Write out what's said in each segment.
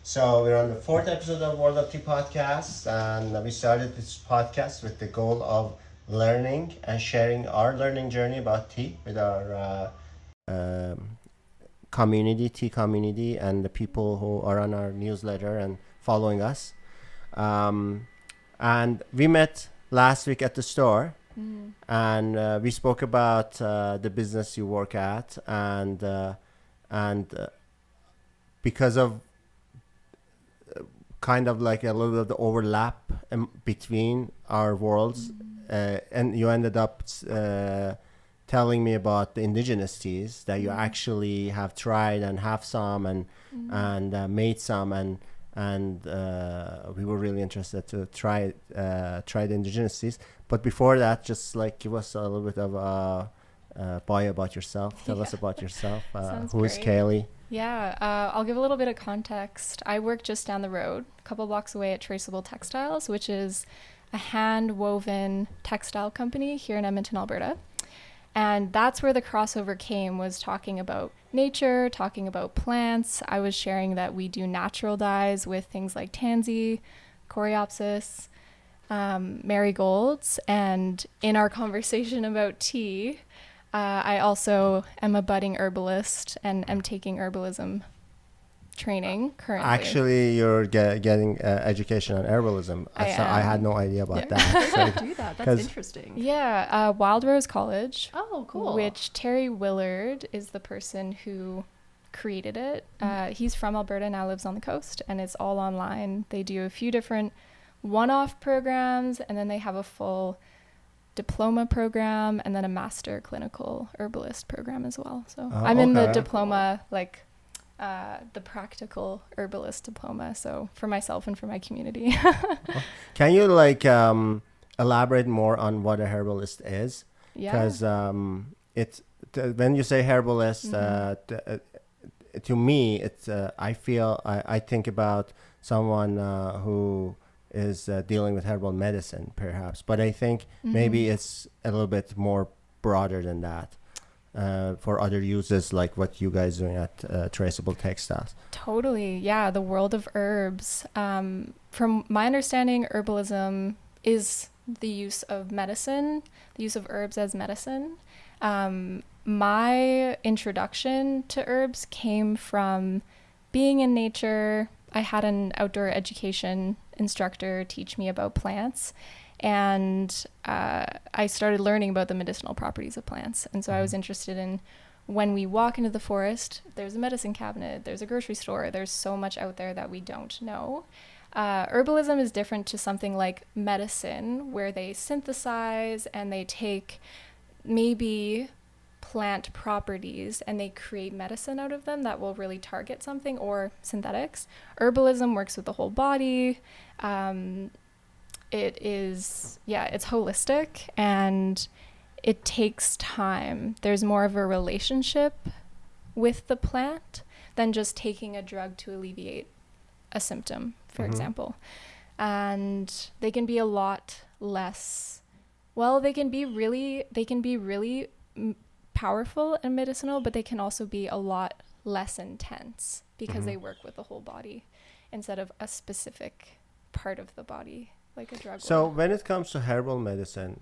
So we're on the fourth episode of World of Tea podcast, and we started this podcast with the goal of learning and sharing our learning journey about tea with our community, tea community, and the people who are on our newsletter and following us. And we met last week at the store, and we spoke about the business you work at, and because of kind of like a little bit of the overlap between our worlds, and you ended up telling me about the indigenous teas that you actually have tried and have some and made some, and we were really interested to try the indigenous teas. But before that, just like give us a little bit of a bio about yourself. Tell us about yourself. Who is Kaylee? Yeah, I'll give a little bit of context. I work just down the road, a couple blocks away at Traceable Textiles, which is a hand-woven textile company here in Edmonton, Alberta. And that's where the crossover came, was talking about nature, talking about plants. I was sharing that we do natural dyes with things like tansy, coreopsis, marigolds. And in our conversation about tea, I also am a budding herbalist and am taking herbalism training currently. Actually, you're getting education on herbalism. I had no idea about that. So do that. That's interesting. Yeah, Wild Rose College. Oh, cool. Which Terry Willard is the person who created it. He's from Alberta, now lives on the coast, and it's all online. They do a few different one-off programs, and then they have a full diploma program and then a master clinical herbalist program as well. So I'm in the diploma, like the Practical Herbalist Diploma, so for myself and for my community. Can you like elaborate more on what a herbalist is? Yeah. Because when you say herbalist, to me, it's I think about someone who is dealing with herbal medicine, perhaps. But I think maybe it's a little bit more broader than that for other uses, like what you guys doing at Traceable Textiles. Totally, yeah. The world of herbs. From my understanding, herbalism is the use of medicine, the use of herbs as medicine. My introduction to herbs came from being in nature. I had an outdoor education instructor teach me about plants, and I started learning about the medicinal properties of plants. And so I was interested in, when we walk into the forest, there's a medicine cabinet, there's a grocery store, there's so much out there that we don't know. Herbalism is different to something like medicine, where they synthesize and they take maybe plant properties and they create medicine out of them that will really target something, or synthetics. Herbalism works with the whole body. It's holistic and it takes time. There's more of a relationship with the plant than just taking a drug to alleviate a symptom, for example. And they can be a lot less, they can be really powerful and medicinal, but they can also be a lot less intense because they work with the whole body instead of a specific part of the body, like a drug. So when it comes to herbal medicine,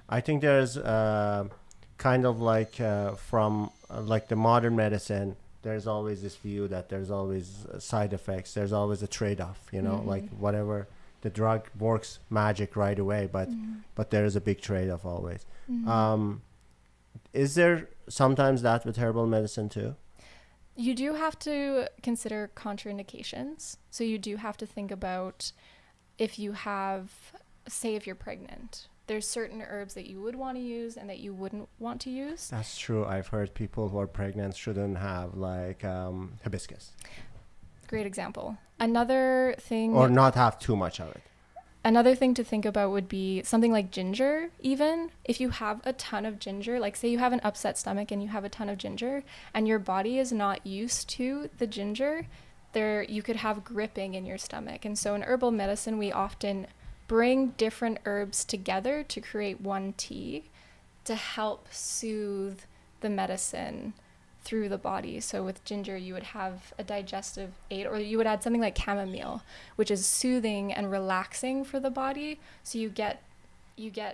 I think there's kind of like from like the modern medicine, there's always this view that there's always side effects, there's always a trade-off, like whatever, the drug works magic right away, but there is a big trade-off always. Is there sometimes that with herbal medicine too? You do have to consider contraindications. So you do have to think about, if you have, say if you're pregnant, there's certain herbs that you would want to use and that you wouldn't want to use. That's true. I've heard people who are pregnant shouldn't have like hibiscus. Great example. Another thing... Or not have too much of it. Another thing to think about would be something like ginger. Even if you have a ton of ginger, like say you have an upset stomach and you have a ton of ginger and your body is not used to the ginger, you could have gripping in your stomach. And so in herbal medicine, we often bring different herbs together to create one tea to help soothe the medicine through the body. So with ginger, you would have a digestive aid, or you would add something like chamomile, which is soothing and relaxing for the body. So you get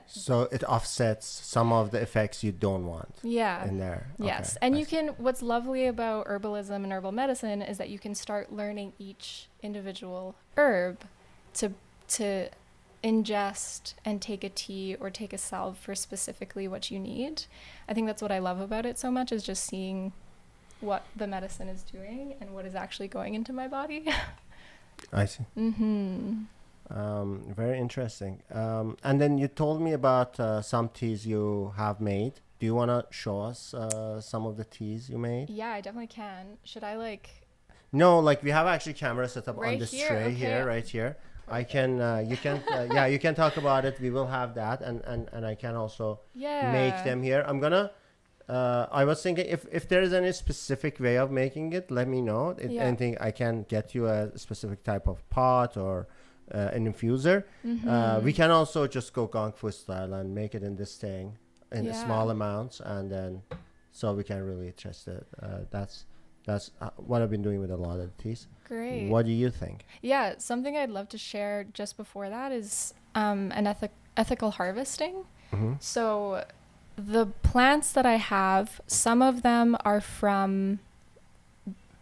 So it offsets some of the effects you don't want in there. Yes. Okay, And you can, what's lovely about herbalism and herbal medicine is that you can start learning each individual herb to ingest and take a tea or take a salve for specifically what you need. I think that's what I love about it so much, is just seeing what the medicine is doing and what is actually going into my body. I see. Mm-hmm. Very interesting. And then you told me about some teas you have made. Do you want to show us some of the teas you made? Yeah, I definitely can. Should I No, like we have actually camera set up right on this here? tray Okay. here, right here. I can, you can, yeah, you can talk about it. We will have that, and I can also make them here. I'm gonna. I was thinking if there is any specific way of making it, let me know. Anything I can get you a specific type of pot or an infuser. Mm-hmm. We can also just go gong fu style and make it in this thing in small amounts, and then so we can really test it. That's what I've been doing with a lot of teas. Great. What do you think? Yeah, something I'd love to share just before that is an ethical harvesting. Mm-hmm. So the plants that I have, some of them are from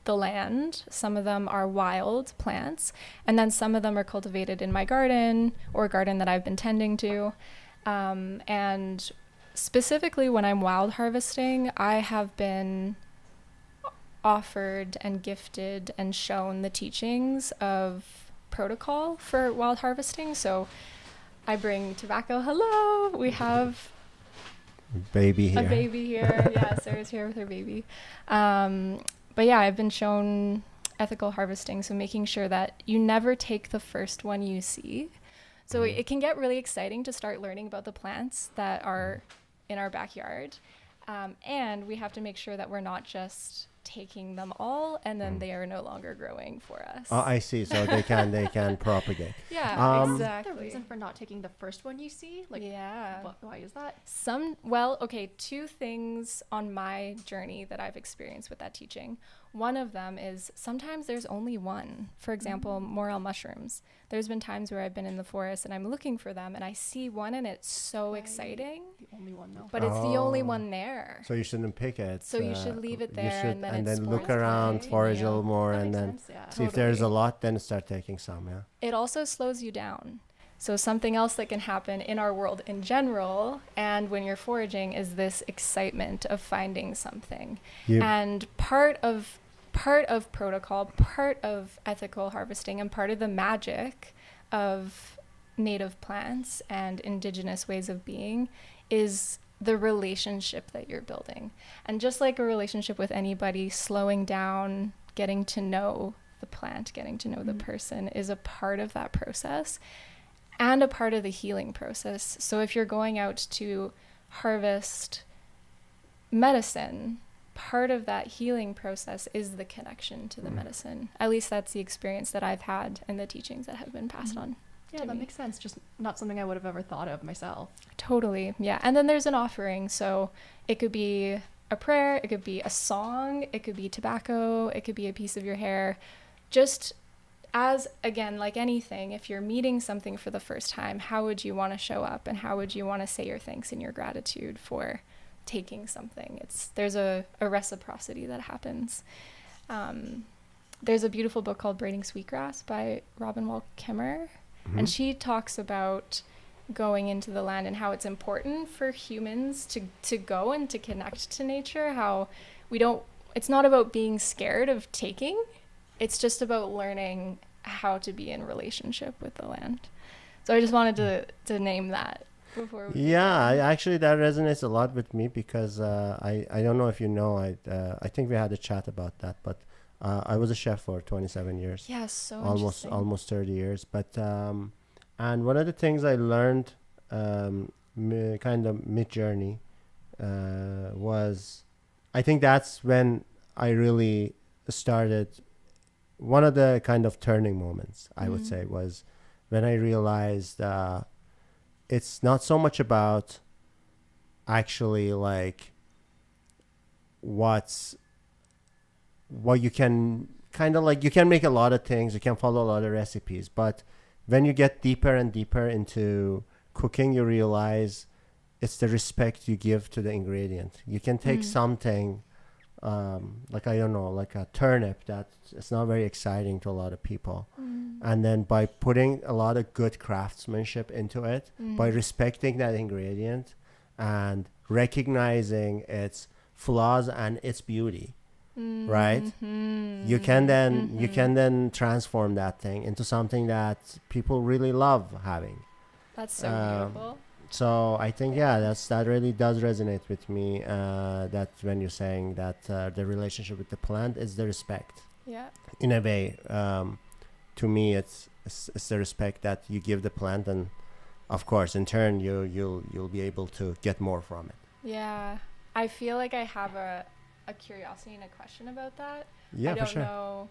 the land, some of them are wild plants, and then some of them are cultivated in my garden or a garden that I've been tending to. And specifically when I'm wild harvesting, I have been offered and gifted and shown the teachings of protocol for wild harvesting. So I bring tobacco. Hello, we have Baby here. a baby here. Yeah, Sarah's here with her baby. But yeah, I've been shown ethical harvesting, so making sure that you never take the first one you see. So it can get really exciting to start learning about the plants that are in our backyard. And we have to make sure that we're not just taking them all and then they are no longer growing for us. Oh, I see. So they can propagate. Yeah, The exactly. reason for not taking the first one you see, like, why is that? Two things on my journey that I've experienced with that teaching. One of them is sometimes there's only one. For example, morel mushrooms. There's been times where I've been in the forest and I'm looking for them and I see one and it's so exciting. The only one though. But it's the only one there. So you shouldn't pick it. So you should leave it You there should, and then look explore. around, Okay. forage a Yeah. little more, That and makes then sense, yeah. see if there's a Totally. lot, then start taking some. Yeah. It also slows you down. So something else that can happen in our world in general and when you're foraging is this excitement of finding something. And part of protocol, part of ethical harvesting, and part of the magic of native plants and indigenous ways of being is the relationship that you're building. And just like a relationship with anybody, slowing down, getting to know the plant, getting to know the person is a part of that process and a part of the healing process. So if you're going out to harvest medicine, part of that healing process is the connection to the medicine. At least that's the experience that I've had and the teachings that have been passed on. Yeah, to that me. makes sense. Just not something I would have ever thought of myself. Totally. Yeah. And then there's an offering. So it could be a prayer, it could be a song, it could be tobacco, it could be a piece of your hair. Just as, again, like anything, if you're meeting something for the first time, how would you want to show up and how would you want to say your thanks and your gratitude for taking something? There's a reciprocity that happens. There's a beautiful book called Braiding Sweetgrass by Robin Wall Kimmerer, and she talks about going into the land and how it's important for humans to go and to connect to nature, how it's not about being scared of taking, it's just about learning how to be in relationship with the land. So I just wanted to name that before we Actually that resonates a lot with me because I don't know if you know, I think we had a chat about that, but I was a chef for 27 years. Yeah, so almost 30 years. But and one of the things I learned kind of mid-journey was, I think that's when I really started, one of the kind of turning moments, I would say, was when I realized it's not so much about actually like what's what you can kind of like, you can make a lot of things, you can follow a lot of recipes, but when you get deeper and deeper into cooking, you realize it's the respect you give to the ingredient. You can take something like, I don't know, like a turnip that it's not very exciting to a lot of people. And then by putting a lot of good craftsmanship into it, by respecting that ingredient and recognizing its flaws and its beauty, right? You can then transform that thing into something that people really love having. That's so beautiful. So I think, that really does resonate with me, that when you're saying that the relationship with the plant is the respect. Yeah. In a way, to me, it's the respect that you give the plant, and of course, in turn, you'll be able to get more from it. Yeah. I feel like I have a curiosity and a question about that. Yeah, I don't for sure. know.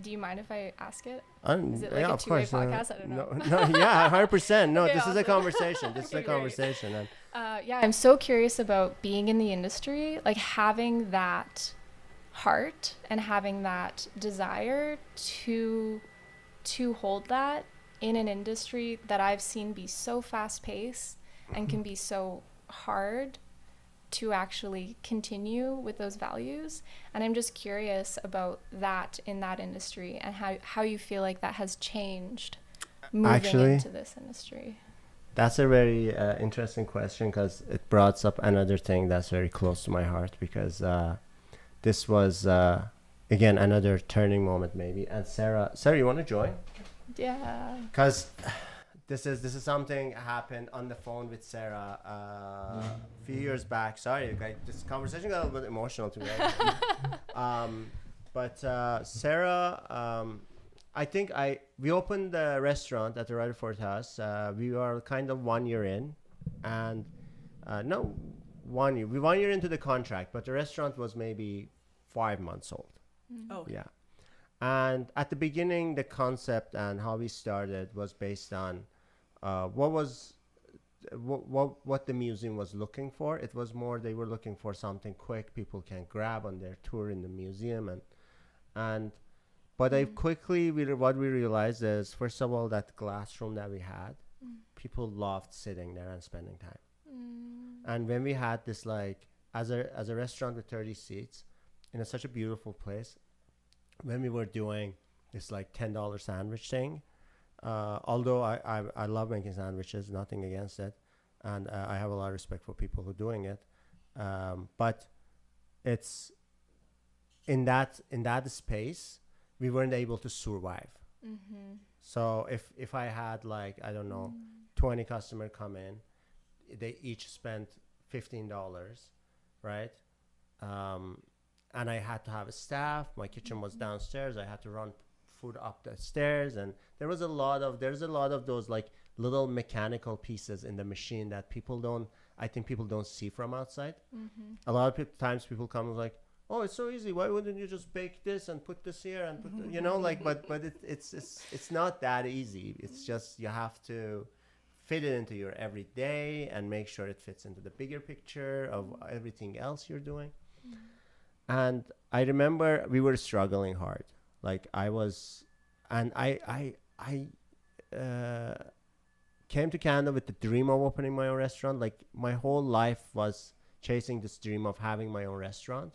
Do you mind if I ask it? Is it yeah, a of two-way course. podcast? I don't know. No, yeah, 100%. No, Okay, this awesome. is a conversation. This is Okay, a conversation. And I'm so curious about being in the industry, like having that heart and having that desire to hold that in an industry that I've seen be so fast-paced and can be so hard to actually continue with those values. And I'm just curious about that in that industry and how you feel like that has changed moving into this industry. That's a very interesting question, because it brought up another thing that's very close to my heart, because this was, again, another turning moment maybe. And Sarah, you want to join? Yeah. Because this is something happened on the phone with Sarah a few years back. Sorry, this conversation got a little bit emotional to me. But Sarah, I think we opened the restaurant at the Rutherford House. We are kind of 1 year in, and no, 1 year. We 1 year into the contract, but the restaurant was maybe 5 months old. Oh, yeah. And at the beginning, the concept and how we started was based on what the museum was looking for. It was more, they were looking for something quick people can grab on their tour in the museum, but what we realized is, first of all, that glass room that we had, people loved sitting there and spending time. And when we had this, like, as a restaurant with 30 seats in such a beautiful place, when we were doing this like $10 sandwich thing, although I love making sandwiches, nothing against it, and I have a lot of respect for people who are doing it, but it's in that space we weren't able to survive. So if I had, like, I don't know, 20 customers come in, they each spent $15, right? And I had to have a staff. My kitchen was downstairs. I had to run food up the stairs, and there's a lot of those like little mechanical pieces in the machine that people don't see from outside. A lot of times people come and like, oh, it's so easy. Why wouldn't you just bake this and put this here and put but it's not that easy. It's just you have to fit it into your everyday and make sure it fits into the bigger picture of everything else you're doing. And I remember we were struggling hard. Like I came to Canada with the dream of opening my own restaurant. Like my whole life was chasing this dream of having my own restaurant.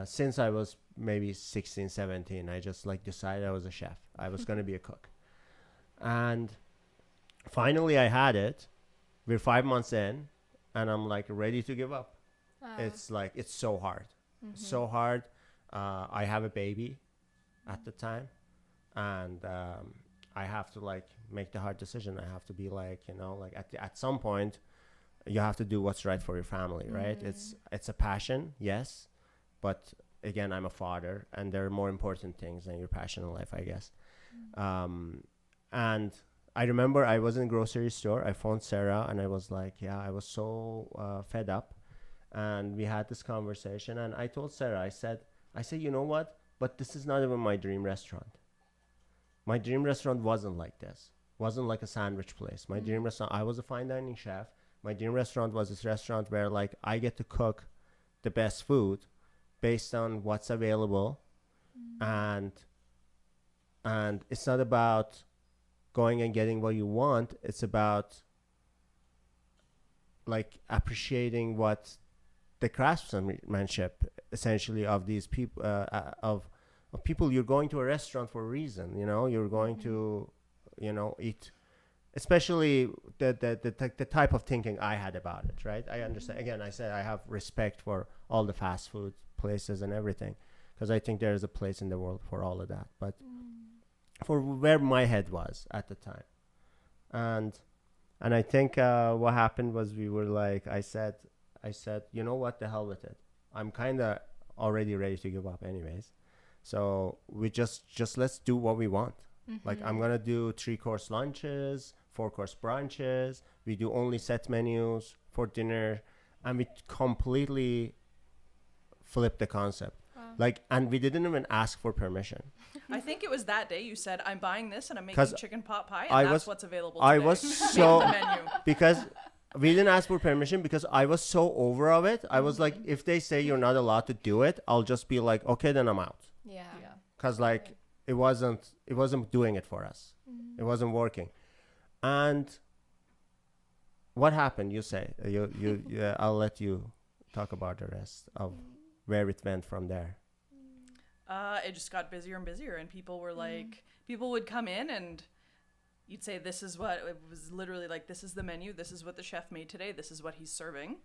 Since I was maybe 16, 17, I just like decided I was a chef. I was going to be a cook. And finally I had it. We're 5 months in and I'm like ready to give up. It's like, it's so hard. So hard. I have a baby at the time, and I have to like make the hard decision. I have to be like, like at some point you have to do what's right for your family, right? It's a passion, yes, but again, I'm a father and there are more important things than your passion in life, I guess. And I remember I was in a grocery store. I phoned Sarah and I was like, I was so fed up. And we had this conversation, and I told Sarah, I said, you know what? But this is not even my dream restaurant. My dream restaurant wasn't like this. Wasn't like a sandwich place. My dream restaurant, I was a fine dining chef. My dream restaurant was this restaurant where like I get to cook the best food, based on what's available, and it's not about going and getting what you want. It's about like appreciating what the craftsmanship essentially of these people, of people. You're going to a restaurant for a reason, you know. You're going to, you know, eat, especially the type of thinking I had about it, right? I understand. Again, I said I have respect for all the fast food places and everything, because I think there is a place in the world for all of that. But for where my head was at the time, and I think what happened was we were like, I said, you know what, the hell with it. I'm kind of already ready to give up anyways. So we just let's do what we want. Like, I'm going to do 3-course lunches, 4-course brunches. We do only set menus for dinner. And we completely flipped the concept. Wow. Like, and we didn't even ask for permission. I think it was that day you said, I'm buying this and I'm making chicken pot pie, and that's what's available today. I was so, because we didn't ask for permission, because I was so over of it. I was like, if they say you're not allowed to do it, I'll just be like, okay, then I'm out. Yeah. Because like, it wasn't doing it for us. It wasn't working. And what happened? You say, I'll let you talk about the rest of where it went from there. It just got busier and busier, and people were like, people would come in and you'd say, this is what, it was literally like, this is the menu, this is what the chef made today, this is what he's serving.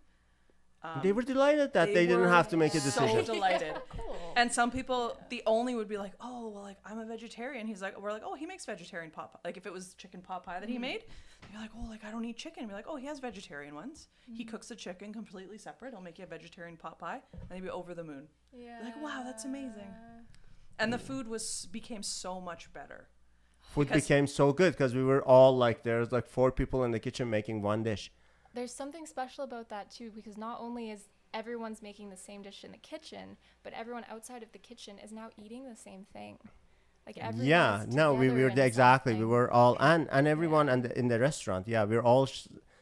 They were delighted that they didn't have to make a decision. So delighted. Cool. And some people, the only would be like, oh, well, like, I'm a vegetarian. We're like, oh, he makes vegetarian pot pie. Like, if it was chicken pot pie that he made, they'd be like, oh, like, I don't eat chicken. And be like, oh, he has vegetarian ones. He cooks the chicken completely separate. He'll make you a vegetarian pot pie. And they'd be over the moon. Yeah. Like, wow, that's amazing. And the food became so much better. Food became so good because we were all like, there's like 4 people in the kitchen making one dish. There's something special about that too, because not only is everyone's making the same dish in the kitchen, but everyone outside of the kitchen is now eating the same thing. Like everyone. We were exactly. We were all and everyone in the restaurant. Yeah, we were all.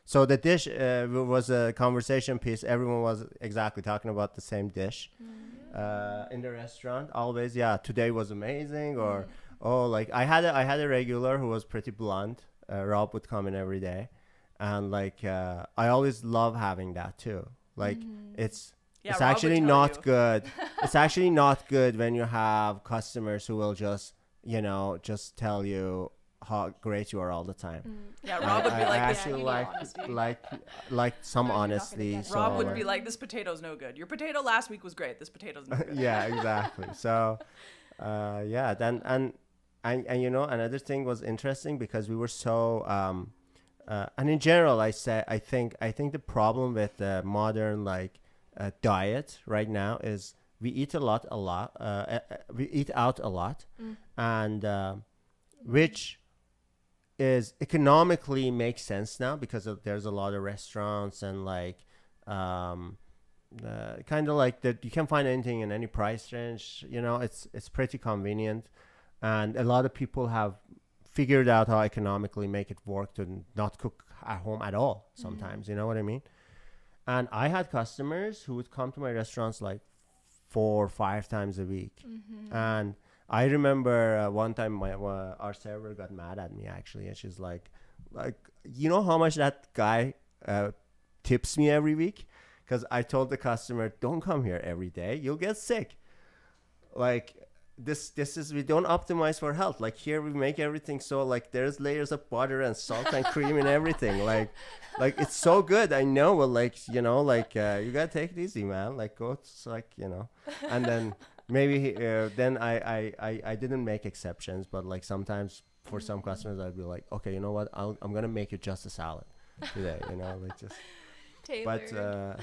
So the dish was a conversation piece. Everyone was exactly talking about the same dish in the restaurant. Always, today was amazing. Or like I had a regular who was pretty blunt. Rob would come in every day. And like I always love having that too. Like it's actually not good. It's actually not good when you have customers who will just tell you how great you are all the time. Yeah, Rob would be like, I actually like some honesty. Rob would be like, this potato's no good. Your potato last week was great. This potato's no good. Yeah, exactly. So then and another thing was interesting because we were so and in general, I think the problem with the modern diet right now is we eat out a lot, and which is economically makes sense now because there's a lot of restaurants and kind of like that you can find anything in any price range. It's pretty convenient, and a lot of people have figured out how economically make it work to not cook at home at all sometimes. You know what I mean? And I had customers who would come to my restaurants like 4 or 5 times a week. And I remember one time our server got mad at me actually, and she's like, you know how much that guy tips me every week? Because I told the customer, don't come here every day, you'll get sick. Like, this is, we don't optimize for health. Like here we make everything so like there's layers of butter and salt and cream and everything. Like it's so good. I know, but you gotta take it easy, man. Like go and then maybe then I didn't make exceptions, but like sometimes for some customers I'd be like, okay, you know what, I'm gonna make you just a salad today. Just. Tailored. But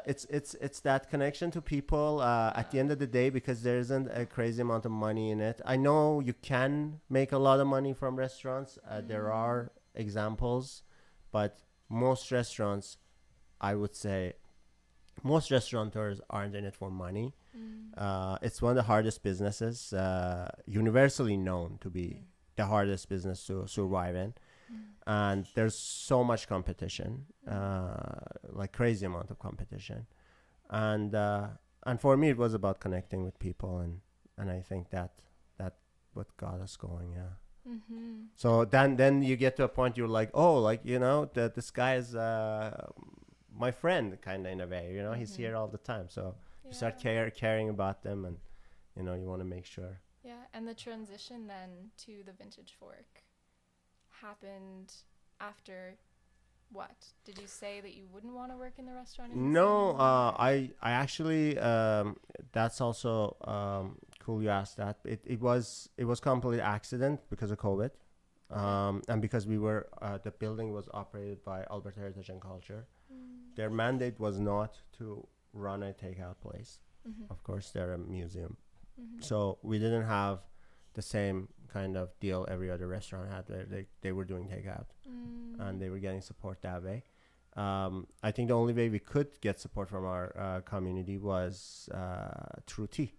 it's that connection to people at the end of the day, because there isn't a crazy amount of money in it. I know you can make a lot of money from restaurants. There are examples, but most restaurants, I would say, most restaurateurs aren't in it for money. It's one of the hardest businesses, universally known to be the hardest business to survive in. And there's so much competition, like crazy amount of competition. And for me, it was about connecting with people, and I think that what got us going. Yeah. So then you get to a point you're like, oh, like, you know, that this guy is my friend, kind of, in a way, you know. He's here all the time, so you start caring about them, and you know, you want to make sure. Yeah. And the transition then to the vintage fork happened after what? Did you say that you wouldn't want to work in the restaurant industry? No, I actually, that's also cool you asked that. It was complete accident because of COVID, and because we were the building was operated by Alberta Heritage and Culture. Their mandate was not to run a takeout place. Of course, they're a museum, so we didn't have the same kind of deal every other restaurant had, where they were doing takeout, and they were getting support that way. I think the only way we could get support from our community was through tea.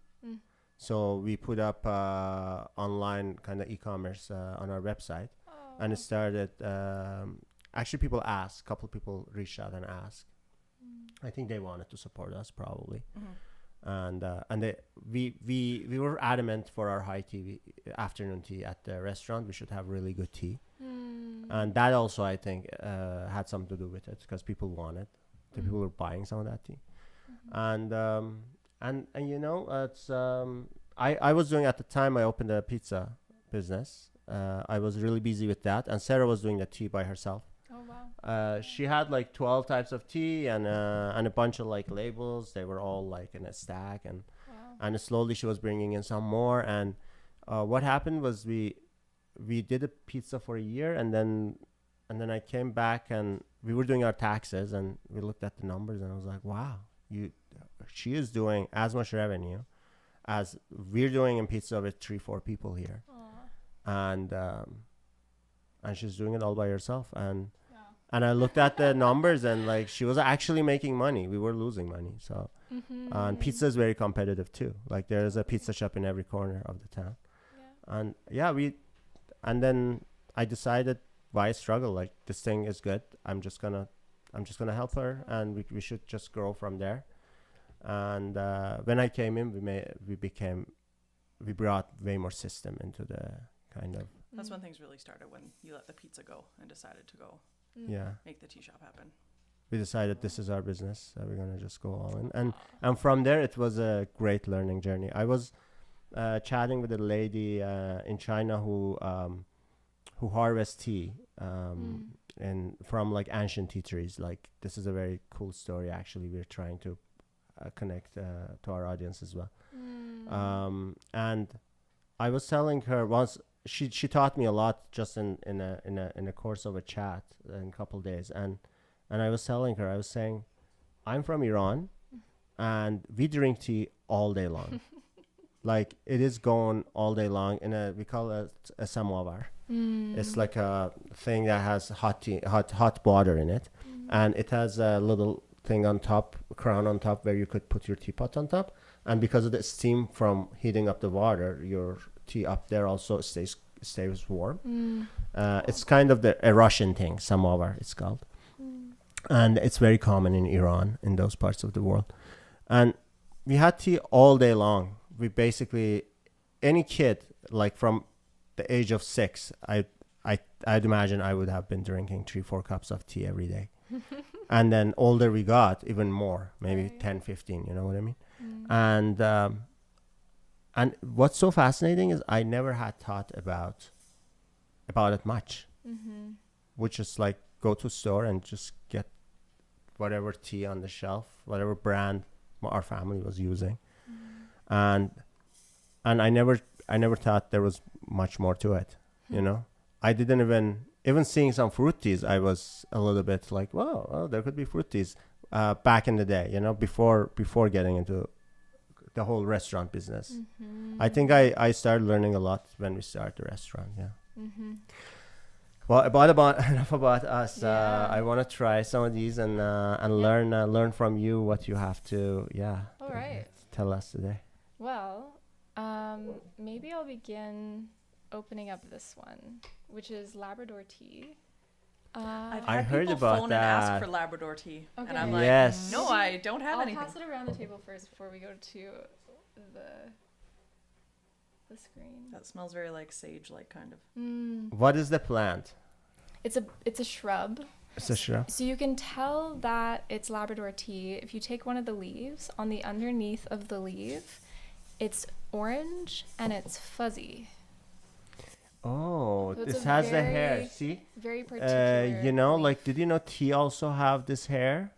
So we put up online kind of e-commerce on our website, and it started. Actually, a couple of people reached out and asked. I think they wanted to support us probably. And we were adamant for our high tea, afternoon tea at the restaurant. We should have really good tea, and that also, I think, had something to do with it, because people wanted, the people were buying some of that tea, and you know, it's I was doing, at the time I opened a pizza business. I was really busy with that, and Sarah was doing the tea by herself. Oh wow. She had like 12 types of tea and a bunch of like labels. They were all like in a stack, and slowly she was bringing in some more. And what happened was we did a pizza for a year, and then I came back, and we were doing our taxes, and we looked at the numbers, and I was like, wow, she is doing as much revenue as we're doing in pizza with 3-4 people here. And she's doing it all by herself, and I looked at the numbers, and like, she was actually making money. We were losing money. So, and pizza is very competitive too. Like, there is a pizza shop in every corner of the town. And and then I decided, why struggle? Like, this thing is good. I'm just gonna help her, and we should just grow from there. And when I came in, we brought way more system into the kind of. That's when things really started, when you let the pizza go and decided to go make the tea shop happen. We decided this is our business, we're gonna just go all in, and from there it was a great learning journey. I was chatting with a lady in China who harvests tea and from like ancient tea trees. Like, this is a very cool story. Actually, we're trying to connect to our audience as well. And I was telling her once. She taught me a lot just in a course of a chat in a couple of days, and I was telling her, I was saying, I'm from Iran, and we drink tea all day long. Like, it is going all day long we call it a samovar. It's like a thing that has hot water in it, and it has a little thing on top, crown on top, where you could put your teapot on top, and because of the steam from heating up the water, your tea up there also stays warm. It's kind of a Russian thing, samovar it's called, and it's very common in Iran, in those parts of the world. And we had tea all day long. We basically, any kid, like from the age of 6, I'd imagine I would have been drinking 3-4 cups of tea every day. And then older we got, even more, maybe 10-15, you know what I mean? And what's so fascinating is I never had thought about it much, which is like, go to a store and just get whatever tea on the shelf, whatever brand our family was using, and I never thought there was much more to it. You know, I didn't even seeing some fruit teas, I was a little bit like, wow, there could be fruit teas back in the day. You know, before getting into the whole restaurant business. I think I started learning a lot when we started the restaurant. Well, enough about us. I want to try some of these and learn from you what you have to all right, tell us today. Well, maybe I'll begin opening up this one, which is Labrador Tea. I've I had heard people about phone that. and ask for Labrador tea, Okay. and I'm like, Yes. no, I don't have I'll anything. pass it around the table first before we go to the screen. That smells very like sage-like kind of. What is the plant? It's a shrub. It's a shrub. So you can tell that it's Labrador tea if you take one of the leaves. On the underneath of the leaf, it's orange and it's fuzzy. Oh, So it's this a has the hair. very- See? Very particular. You know, leaf. like, did you know tea also have this hair?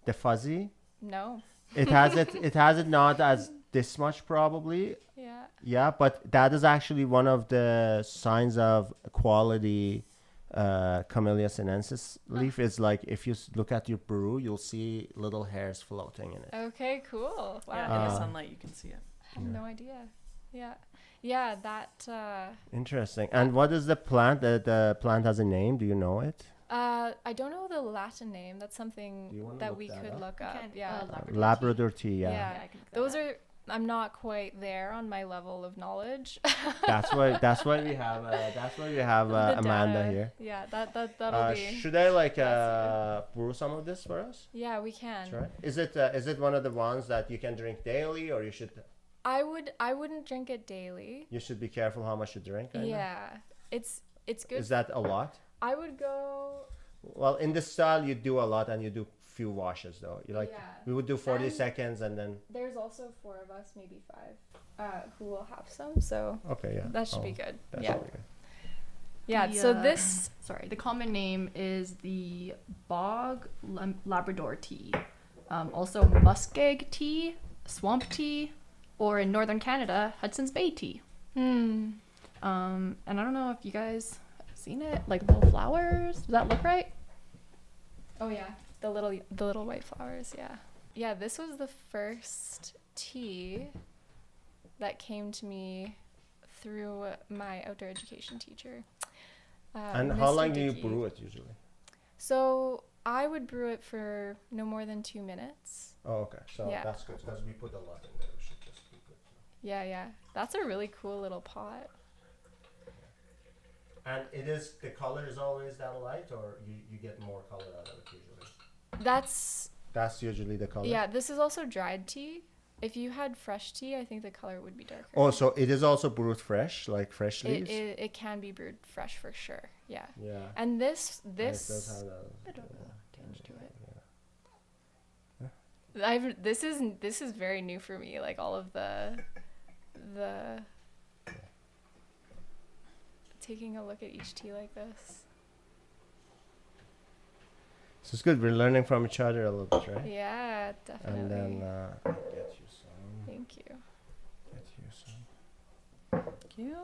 The fuzzy? No. It has it. It has it not as this much probably. Yeah. Yeah, but that is actually one of the signs of quality Camellia sinensis leaf. Is like if you look at your brew, you'll see little hairs floating in it. Okay, cool. Wow. Yeah, in the sunlight you can see it. I had no idea. Yeah. Yeah, that Interesting. And what is the plant? The plant has a name. Do you know it? I don't know the Latin name. That's Do you something wanna that look we that could up? look up. Can- Yeah. Labrador tea. Yeah. Yeah. I can look that Those up. are I'm not quite there on my level of knowledge. That's why. That's why we have. The Amanda data. here. Yeah, that'll be. Should I like brew some of this for us? Yeah, we can. Try. Is it one of the ones that you can drink daily, or you I wouldn't drink it daily. you should be careful how much you drink? Kinda? Yeah. It's good. Is that a lot? I would go Well, in this style, you do a lot and you do few washes though. You like Yeah. we would do 40 And- seconds and then. there's also 4 of us, maybe 5, who will have some, so Okay, yeah. that should be good. That Yeah. should be good. Yeah, The, so this Sorry, the common name is the Labrador tea. Also muskeg tea, swamp tea, or in northern Canada, Hudson's Bay tea. And I don't know if you guys have seen it, like little flowers. Does that look right? Oh yeah, the little white flowers, yeah. Yeah, this was the first tea that came to me through my outdoor education teacher. And how Mr. long do you Dickey. brew it usually? So I would brew it for no more than 2 minutes. Oh, okay. So Yeah. that's good because we put a lot in there. We should just keep it. Yeah. That's a really cool little pot. And the color is always that light, or you get more color out of it usually? That's Usually the color. yeah, this is also dried tea. If you had fresh tea, I think the color would be darker. Oh, so it is also brewed fresh, like fresh it, leaves. it, it can be brewed fresh for sure. Yeah. Yeah. And this And it does have Bit of a tinge to it. this is very new for me, like all of the taking a look at each tea like this. So it's good. We're learning from each other a little bit, right? Yeah, definitely. And then I'll get you some. Thank you. Get you some. Thank you.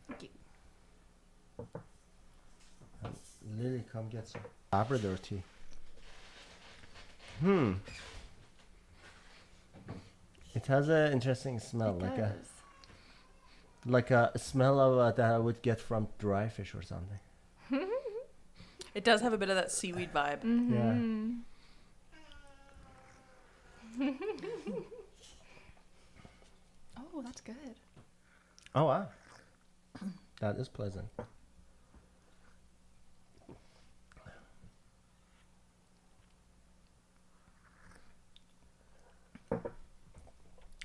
Thank you. And Lily, come get some Labrador tea. It has an interesting smell, It like does. a smell of that I would get from dry fish or something. It does have a bit of that seaweed vibe. Mm-hmm. Oh, that's good. Oh wow, that is pleasant.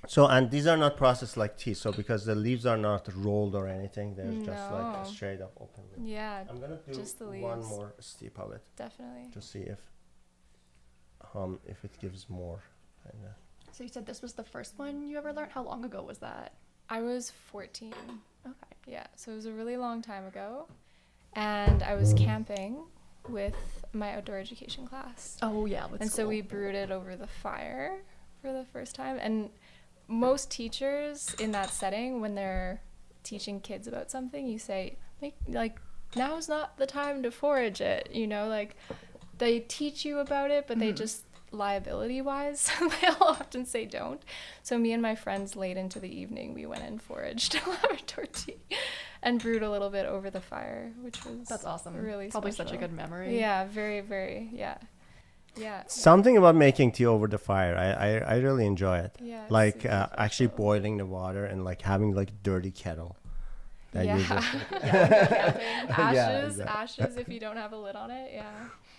So, and these are not processed like tea, so because the leaves are not rolled or anything, they're just like No. straight up open. Yeah, I'm gonna do just the one leaves. more steep of it definitely. to see if it gives more. Kinda. So you said this was the first one you ever learned? How long ago was that? I was 14. Okay. Yeah, so it was a really long time ago. And I was camping with my outdoor education class. Oh yeah, And so we brewed it over the fire for the first time. And most teachers in that setting, when they're teaching kids about something, you say, like, now's not the time to forage it. You know, like, they teach you about it, but they just, liability-wise, they'll often say don't. So me and my friends, late into the evening, we went and foraged Labrador tea and brewed a little bit over the fire, which was That's awesome. really Probably such a special. good memory. Yeah, very, very, yeah. Yeah. Something about making tea over the fire, I really enjoy it. Yeah, Like super actually special. boiling the water and like having like dirty kettle. that yeah. you just Camping. Yeah, Ashes, exactly. ashes if you don't have a lid on it. Yeah.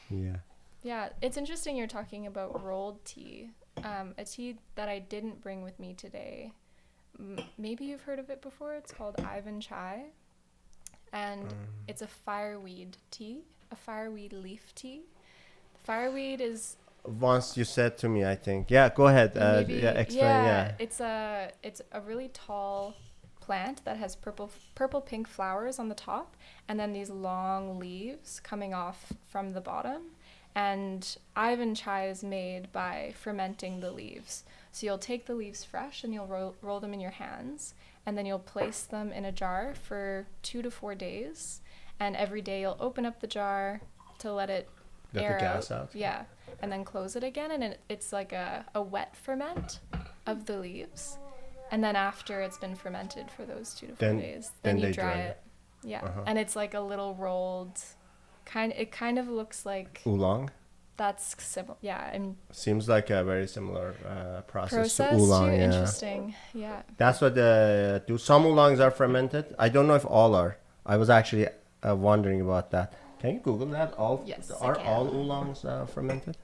yeah. Yeah, it's interesting you're talking about rolled tea. A tea that I didn't bring with me today. Maybe you've heard of it before. It's called Ivan Chai. And it's a fireweed tea, a fireweed leaf tea. Fireweed is Once you said to me, I think. Yeah, go ahead. Yeah, explain. Yeah. it's a really tall plant that has purple pink flowers on the top and then these long leaves coming off from the bottom. And Ivan Chai is made by fermenting the leaves. So you'll take the leaves fresh and you'll roll them in your hands, and then you'll place them in a jar for 2 to 4 days. And every day you'll open up the jar to let it Let air the gas out. Yeah, and then close it again, and it's like a wet ferment of the leaves. And then after it's been fermented for those 2 to 4 days, then you they dry dry it. Yeah, Uh-huh. and it's like a little rolled it kind of looks like Oolong that's similar. Yeah, and seems like a very similar process to process oolong. too. Yeah. Interesting. Yeah. That's what do some oolongs are fermented? I don't know if all are. I was actually wondering about that. Can you Google that? Yes, I Are can. all oolongs fermented?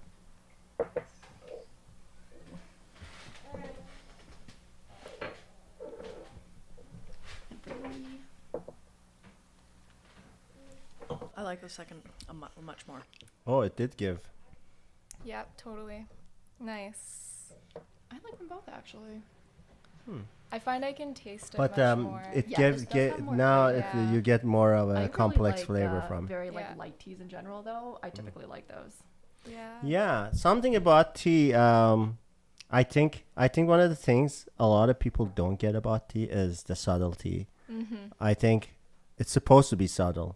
I like the second much more. Oh, it did give. Yeah, totally. Nice. I like them both actually. I find I can taste it But much more. it Yeah, gives this does have more now flavor. Yeah. you get more of I a really complex like, flavor from. very like Yeah. light teas in general though. I typically like those. Yeah. Yeah, something about tea. I think one of the things a lot of people don't get about tea is the subtlety. I think it's supposed to be subtle.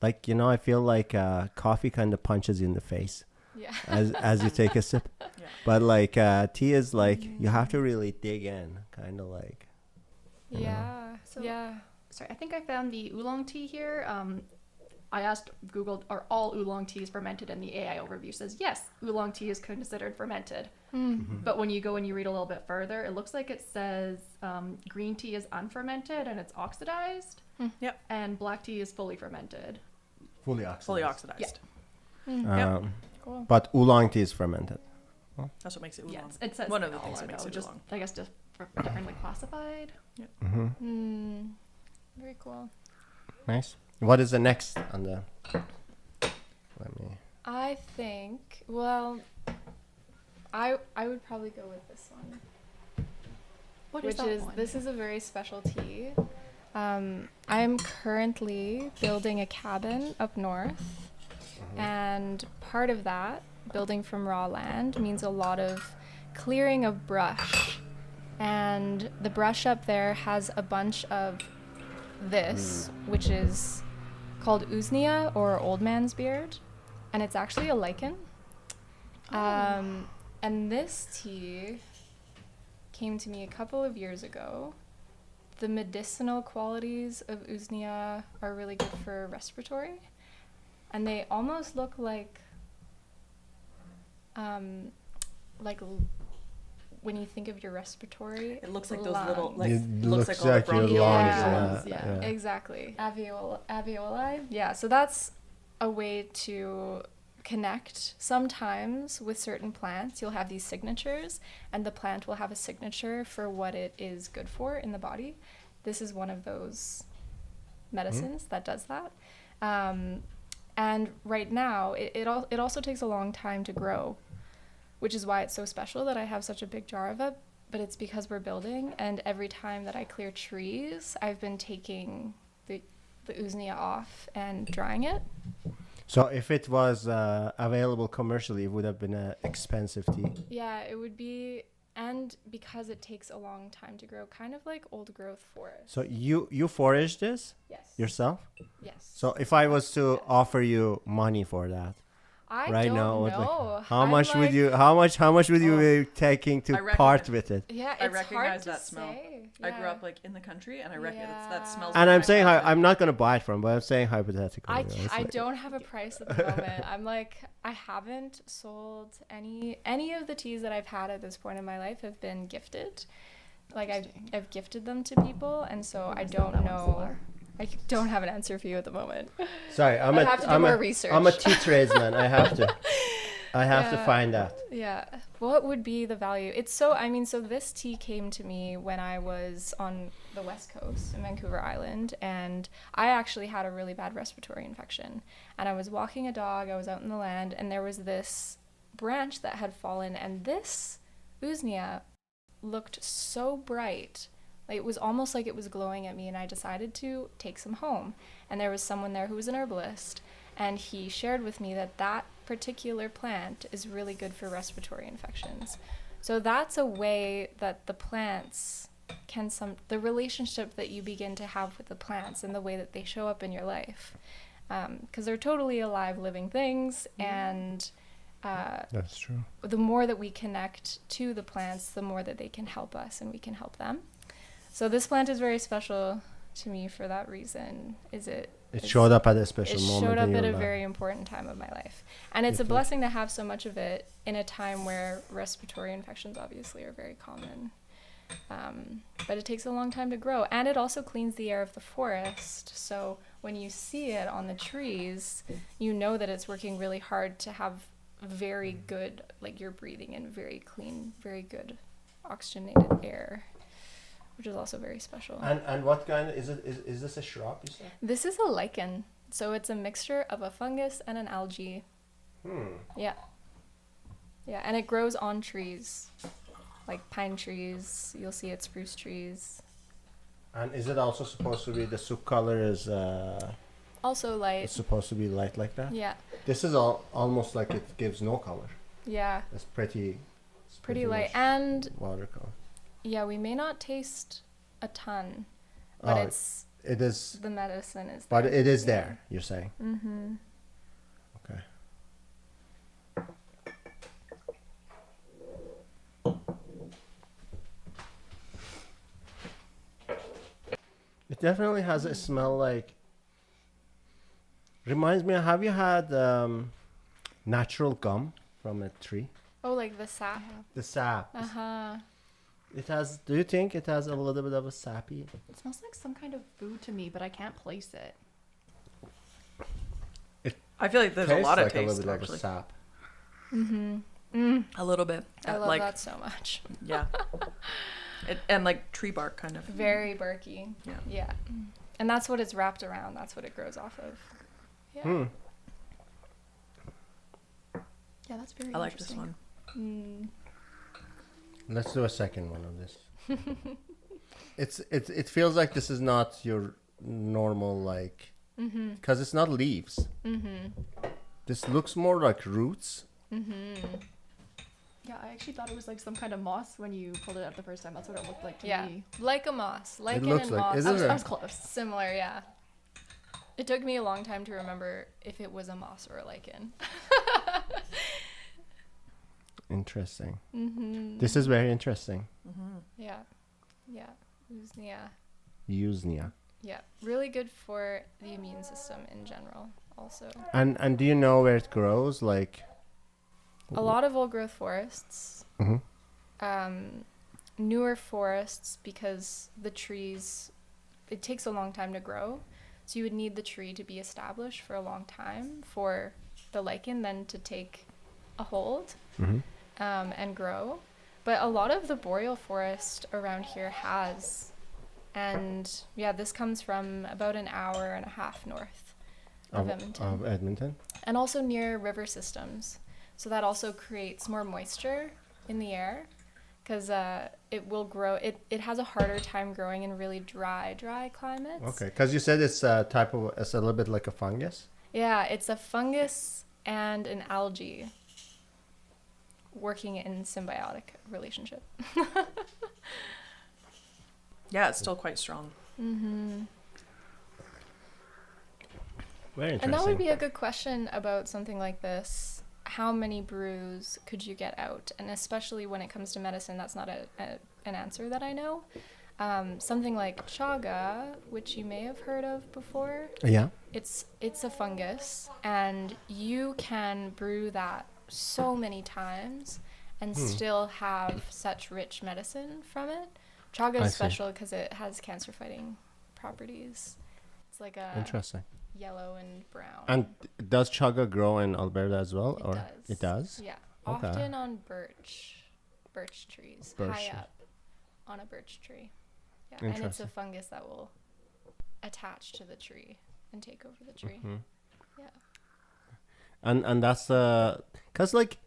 Like, I feel like coffee kind of punches you in the face Yeah. as you take a sip. Yeah. But like tea is like you have to really dig in, kind of like. Yeah. So- yeah. Sorry, I think I found the oolong tea here. I asked Google, are all oolong teas fermented? And the AI overview says, yes, oolong tea is considered fermented. But when you go and you read a little bit further, it looks like it says green tea is unfermented and it's oxidized. Yep. And black tea is fully fermented. Fully oxidized. Fully oxidized. Um, Cool. But oolong tea is fermented. That's what makes it oolong. Yeah, it says One of they the all things are, that makes though, it just oolong. I guess just differently classified. Very cool. Nice. What is the next on the? Let me. I think, well, I would probably go with this one. What Which that is one? this is a very special tea. I'm currently building a cabin up north, and part of that, building from raw land, means a lot of clearing of brush. And the brush up there has a bunch of this, which is called Usnea or old man's beard, and it's actually a lichen. And this tea came to me a couple of years ago. The medicinal qualities of Usnea are really good for respiratory, and they almost look like when you think of your respiratory, It looks like those little, lungs. like, It looks looks like all the like your bronchi lungs, areas. yeah. Exactly. Alveoli. Yeah, so that's a way to connect. Sometimes with certain plants, you'll have these signatures, and the plant will have a signature for what it is good for in the body. This is one of those medicines that does that. And right now, it also takes a long time to grow, which is why it's so special that I have such a big jar of it. But it's because we're building, and every time that I clear trees, I've been taking the Usnea off and drying it. So if it was available commercially, it would have been an expensive tea. Yeah, it would be, and because it takes a long time to grow, kind of like old growth forest. So you forage this Yes. yourself? Yes. So if I was to offer you money for that I right don't now, know. how I'm much would like- you how much would you be taking I to reckon part it- with it? Yeah, I it's recognize hard to that smell. say. I grew Yeah. up like in the country, and I reckon that Yeah. smells. And like I'm my saying country. I'm not gonna buy it from, but I'm saying hypothetically. I you know, can't, it's I like- don't have a price at the moment. I'm like, I haven't sold any of the teas that I've had at this point in my life have been gifted. Like I've gifted them to people, and so I don't That one's know. similar. I don't have an answer for you at the moment. Sorry, I have to do more research. I'm a tea tradesman. I have to. I have to find out. Yeah. What would be the value? So this tea came to me when I was on the West Coast in Vancouver Island, and I actually had a really bad respiratory infection. And I was walking a dog, I was out in the land, and there was this branch that had fallen, and this Usnea looked so bright. Like, it was almost like it was glowing at me, and I decided to take some home. And there was someone there who was an herbalist, and he shared with me that that particular plant is really good for respiratory infections. So that's a way that the plants can the relationship that you begin to have with the plants and the way that they show up in your life, because they're totally alive living things, and That's true. the more that we connect to the plants, the more that they can help us and we can help them. So this plant is very special to me for that reason. It showed up at a special moment. It showed up in at your a life. very important time of my life. And it's a blessing to have so much of it in a time where respiratory infections obviously are very common. But it takes a long time to grow. And it also cleans the air of the forest. So when you see it on the trees, you know that it's working really hard to have very good, like you're breathing in very clean, very good oxygenated air, which is also very special. And what kind is it? Is this a shrub, you said? This is a lichen. So it's a mixture of a fungus and an algae. Yeah. Yeah, and it grows on trees, like pine trees. You'll see it, spruce trees. And is it also supposed to be the soup color is Also light. it's supposed to be light like that? Yeah. This is almost like it gives no color. Yeah. It's pretty Light. much And watercolor. yeah, we may not taste a ton, but It is, the medicine is but there. it is Yeah. there. You're saying. Mm-hmm. Okay. It definitely has a smell like. Reminds me. Have you had natural gum from a tree? Oh, like the sap. The sap. Uh-huh. It has. Do you think it has a little bit of a sappy? It smells like some kind of food to me, but I can't place it. I feel like there's a Tastes lot of like a taste little bit of actually. a sap. Mm-hmm. A little bit. I love like, that so much. Yeah. And like tree bark kind of. Very barky. Yeah. Yeah. And that's what it's wrapped around. That's what it grows off of. Yeah. Yeah, that's very I like this interesting. one. Let's do a second one of this. It feels like this is not your normal like, because it's not leaves. This looks more like roots. Yeah, I actually thought it was like some kind of moss when you pulled it out the first time. That's what it looked like to Yeah. me. Like a moss. Lichen looks and like- moss. is I it was, a- I was close. Similar, yeah. It took me a long time to remember if it was a moss or a lichen. Interesting. This is very interesting. Yeah. Yeah. Usnea. Usnea. Yeah. Really good for the immune system in general also. And do you know where it grows? Like. A lot of old growth forests. Newer forests, because the trees, it takes a long time to grow. So you would need the tree to be established for a long time for the lichen then to take a hold and grow. But a lot of the boreal forest around here has. And yeah, this comes from about an hour and a half north of Edmonton. Of Edmonton. And also near river systems. So that also creates more moisture in the air because it will grow. It has a harder time growing in really dry climates. Okay, because you said it's a type of, it's a little bit like a fungus. Yeah, it's a fungus and an algae working in symbiotic relationship. Yeah, it's still quite strong. Very interesting. And that would be a good question about something like this. How many brews could you get out? And especially when it comes to medicine, that's not an answer that I know. Something like chaga, which you may have heard of before. Yeah. It's a fungus, and you can brew that so many times and still have such rich medicine from it. Chaga I is see. special because it has cancer-fighting properties. It's like a Interesting. yellow and brown. And does chaga grow in Alberta as well? It or does. It does? Yeah. Okay. Often on birch trees. Birch High trees. up on a birch tree. Yeah. And it's a Interesting. fungus that will attach to the tree and take over the tree. Mhm. Yeah. And that's because like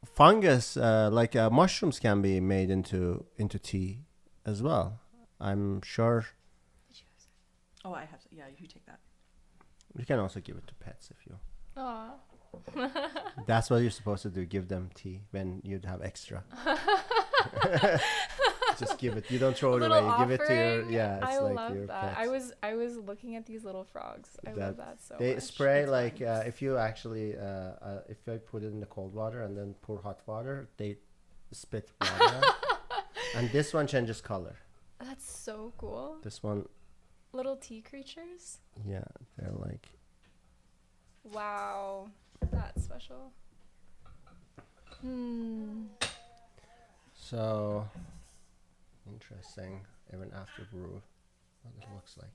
fungus, mushrooms can be made into tea as well. I'm sure Oh, I have. Yeah, you take that. you can also give it to pets if you. Aw. That's what you're supposed to do. Give them tea when you'd have extra. Just give it. You don't throw it away. Little You give it to your offering. It's I like love your that. pets. I was looking at these little frogs. I love that so They much. spray It's like fun. if you actually if I put it in the cold water and then pour hot water, they spit water out. And this one changes color. That's so cool. This one, Little tea creatures. yeah, they're like Wow. That's special. so interesting. Even after brew, what it looks like.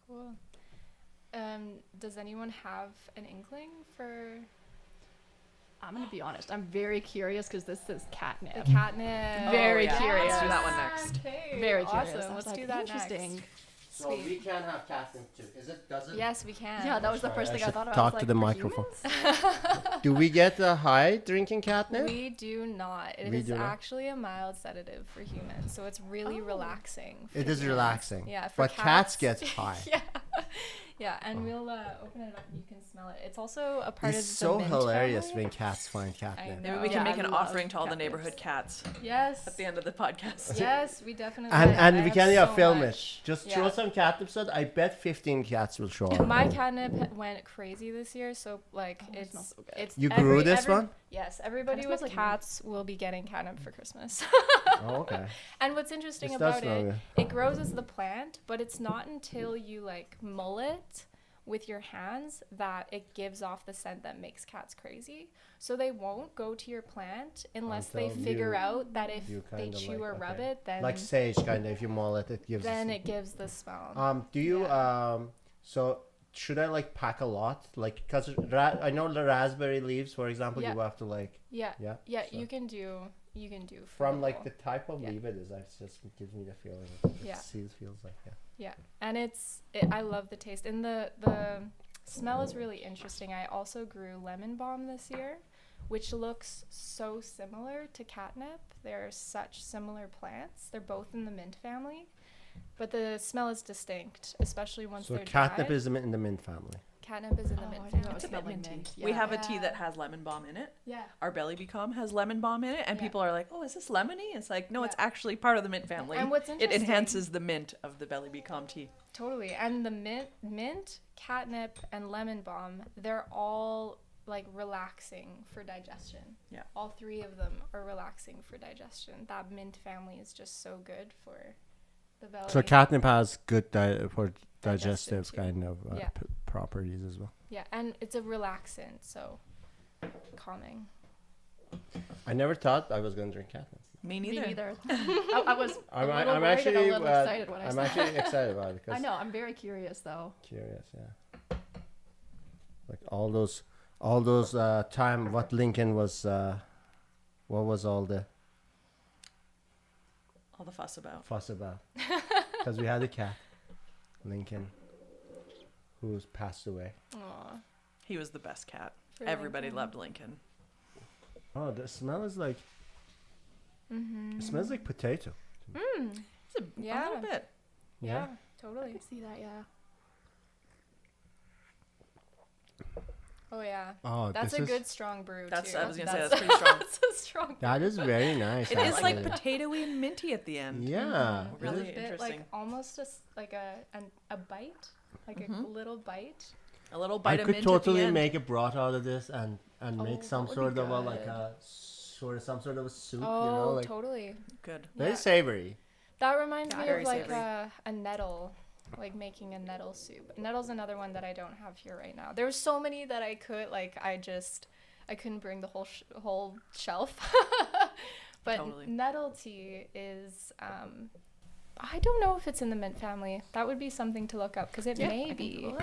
Cool. Does anyone have an inkling for I'm gonna be honest. I'm very curious because this is catnip. the catnip? Very yeah. curious. Let's do that one next. Okay, Very awesome. curious. I was Let's do like, that interesting. next. So Sweet. we can have catnip too. Is it? Does it? Yes, we can. Yeah, that was the Sorry, first thing I should thought of. I talk was to like, the for microphone. humans? Do we get a high drinking catnip? We do not. It We is do not? actually a mild sedative for humans, so it's really Oh. relaxing. For It is humans. relaxing. Yeah, for But cats get high. yeah, yeah, and we'll open it up. You can smell it. It's also a part It's of so the mint hilarious family. when cats find catnip. know. Maybe we can Yeah, make I an love offering to all the catnips. neighborhood cats Yes. at the end of the podcast. Yes, we definitely. And I we have can so film much. it. Just Yeah. throw some catnip so I bet 15 cats will show up. My catnip went crazy this year, so like Oh, it it's smells so good. it's You grew this every- one? Yes, everybody Kinda with smells like cats will be getting catnip for Christmas. Oh, okay. And what's interesting This does about smell it, good. it grows as the plant, but it's not until you like mull it with your hands that it gives off the scent that makes cats crazy. So they won't go to your plant unless they Until figure you- out that if you they kinda chew like- or rub okay. it, then Like sage, kind of. If you mull it, it gives. then us- it gives the smell. Do you so should I like pack a lot? Like, cause I know the raspberry leaves, for example, Yeah. you have to like yeah, yeah. yeah, so- you can do for From the like bowl. the type of Yeah. leaf it is, that just gives me the feeling. It Yeah. feels like yeah. Yeah, and I love the taste, and the smell is really interesting. I also grew lemon balm this year, which looks so similar to catnip. They're such similar plants. They're both in the mint family, but the smell is distinct, especially once So they're catnip dried. is in the mint family. Catnip is in the Oh, mint I didn't know family. it smelled like mint. We Yeah. have a tea Yeah. that has lemon balm in it. Yeah. Our belly become has lemon balm in it, and Yeah. people are like, "Oh, is this lemony?" It's like, no, it's Yeah. actually part of the mint family. And what's it interesting- enhances the mint of the belly become tea. Totally. And the mint, catnip, and lemon balm, they're all like relaxing for digestion. Yeah. All three of them are relaxing for digestion. That mint family is just so good for the belly. So catnip has good for digestive too. kind of Yeah. properties as well. Yeah, and it's a relaxant, so calming. I never thought I was gonna drink catnip. Me Me neither. neither. I was a little I'm worried actually and a little excited when I I'm saw actually it. excited about it I because know. I'm very curious though. curious, yeah. Like all those time what Lincoln was what was all the All the fuss about. fuss about because we had a cat, Lincoln, who's passed away. Aw. He was the best cat. For Everybody Lincoln. loved Lincoln. Oh, the smell is like Mm-hmm. it smells like potato. It's a Yeah. little bit. Yeah, I totally. can see that. Yeah. Oh yeah. Oh, That's this a is, good strong brew That's too. I was gonna say that's pretty strong. That's a strong brew. That is very nice. It is like actually. potatoey and minty at the end. Yeah. Mhm. Really A bit, interesting. like almost just like a bite, like a little bite. A little I bite of could mint at the totally end. make a broth out of this and make Oh, some that would sort be of a like good. a some sort of a soup, Oh, you know, like totally. Good. very Yeah. savory. That reminds Yeah, me very of like savory. a nettle, like making a nettle soup. Nettle's another one that I don't have here right now. There's so many that I could like. I couldn't bring the whole shelf. But Totally. nettle tea is I don't know if it's in the mint family. That would be something to look up because it may be.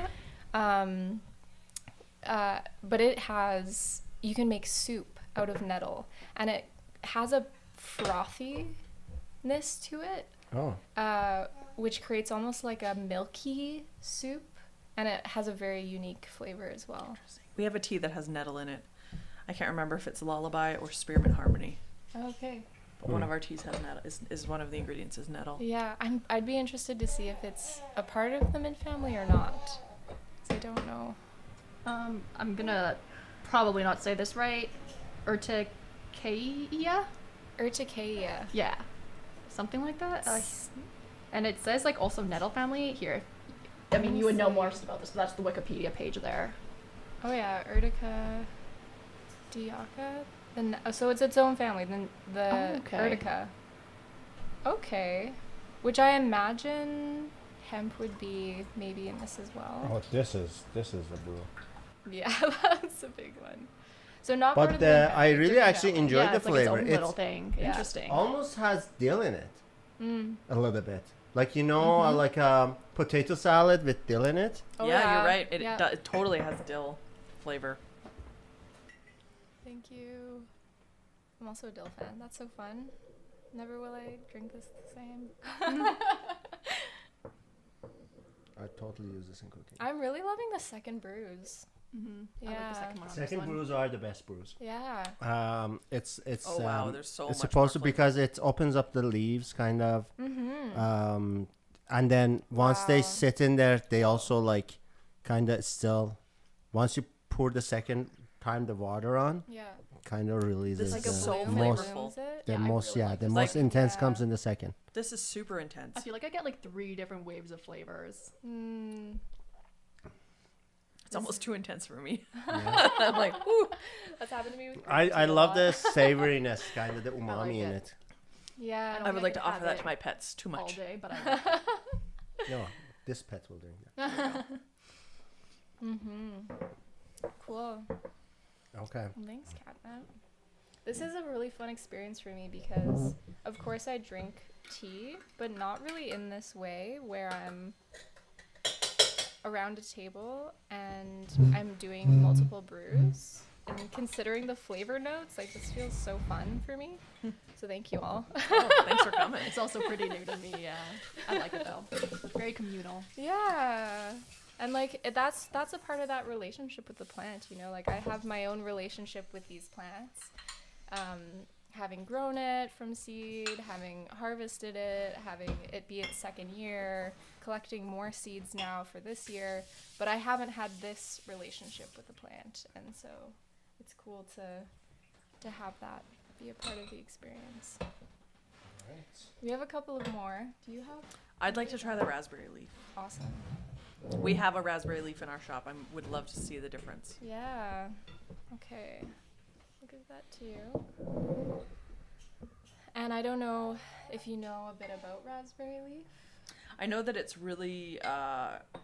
But it has, you can make soup out of nettle, and it has a frothiness to it, which creates almost like a milky soup, and it has a very unique flavor as well. We have a tea that has nettle in it. I can't remember if it's Lullaby or Spearmint Harmony. Okay. But one of our teas has nettle. Is one of the ingredients is nettle. Yeah, I'd be interested to see if it's a part of the mint family or not. 'Cause I don't know. I'm gonna probably not say this right. Urticaria? Urticaria. Yeah. Something like that. And it says like also nettle family here. I mean, you would know more about this, but that's the Wikipedia page there. Oh yeah, Urtica diaca. So it's its own family. Then the Urtica. Okay, which I imagine hemp would be maybe in this as well. Oh, this is a brew. Yeah, that's a big one. So not part of But the I really actually family. enjoyed the it's like flavor. its own little thing. Yeah. Interesting. Almost has dill in it. A little bit. Like, Mm-hmm. like a potato salad with dill in it. Oh, yeah, yeah, you're right. It, yeah. it totally has dill flavor. Thank you. I'm also a dill fan. That's so fun. Never will I drink this the same. I totally use this in cooking. I'm really loving the second brews. I like the second one on this Second one. brews are the best brews. Yeah. It's Oh wow, there's so much. it's supposed to more because it opens up the leaves kind of. And then once they sit in there, they also like kind of still. Once you pour the second time the water on, Yeah. kind of releases This is the so most. flavorful. The Yeah, I most, really like the this. most Like- intense Yeah. comes in the second. This is super intense. I feel like I get like 3 different waves of flavors. It's almost too intense for me. I'm like, whoo. That's happened to me with I grapes a love lot. the savoriness, kind of the umami like in it. it. Yeah. I would like to have offer that it to my pets. Too all much. day, but I like it. No, this pet will drink that. Cool. Okay. Well, thanks, Catnip. This is a really fun experience for me because, of course, I drink tea, but not really in this way where I'm around a table and I'm doing multiple brews. And considering the flavor notes, like this feels so fun for me. So thank you all. Oh, thanks for coming. It's also pretty new to me, yeah. I like it though. Very communal. Yeah. And like that's a part of that relationship with the plant, you know, like I have my own relationship with these plants. Having grown it from seed, having harvested it, having it be its second year, collecting more seeds now for this year, but I haven't had this relationship with the plant, and so it's cool to have that be a part of the experience. We have a couple of more. Do you have? I'd like to try the raspberry leaf. Awesome. We have a raspberry leaf in our shop. I would love to see the difference. Yeah. Okay. I'll give that to you. And I don't know if you know a bit about raspberry leaf. I know that it's really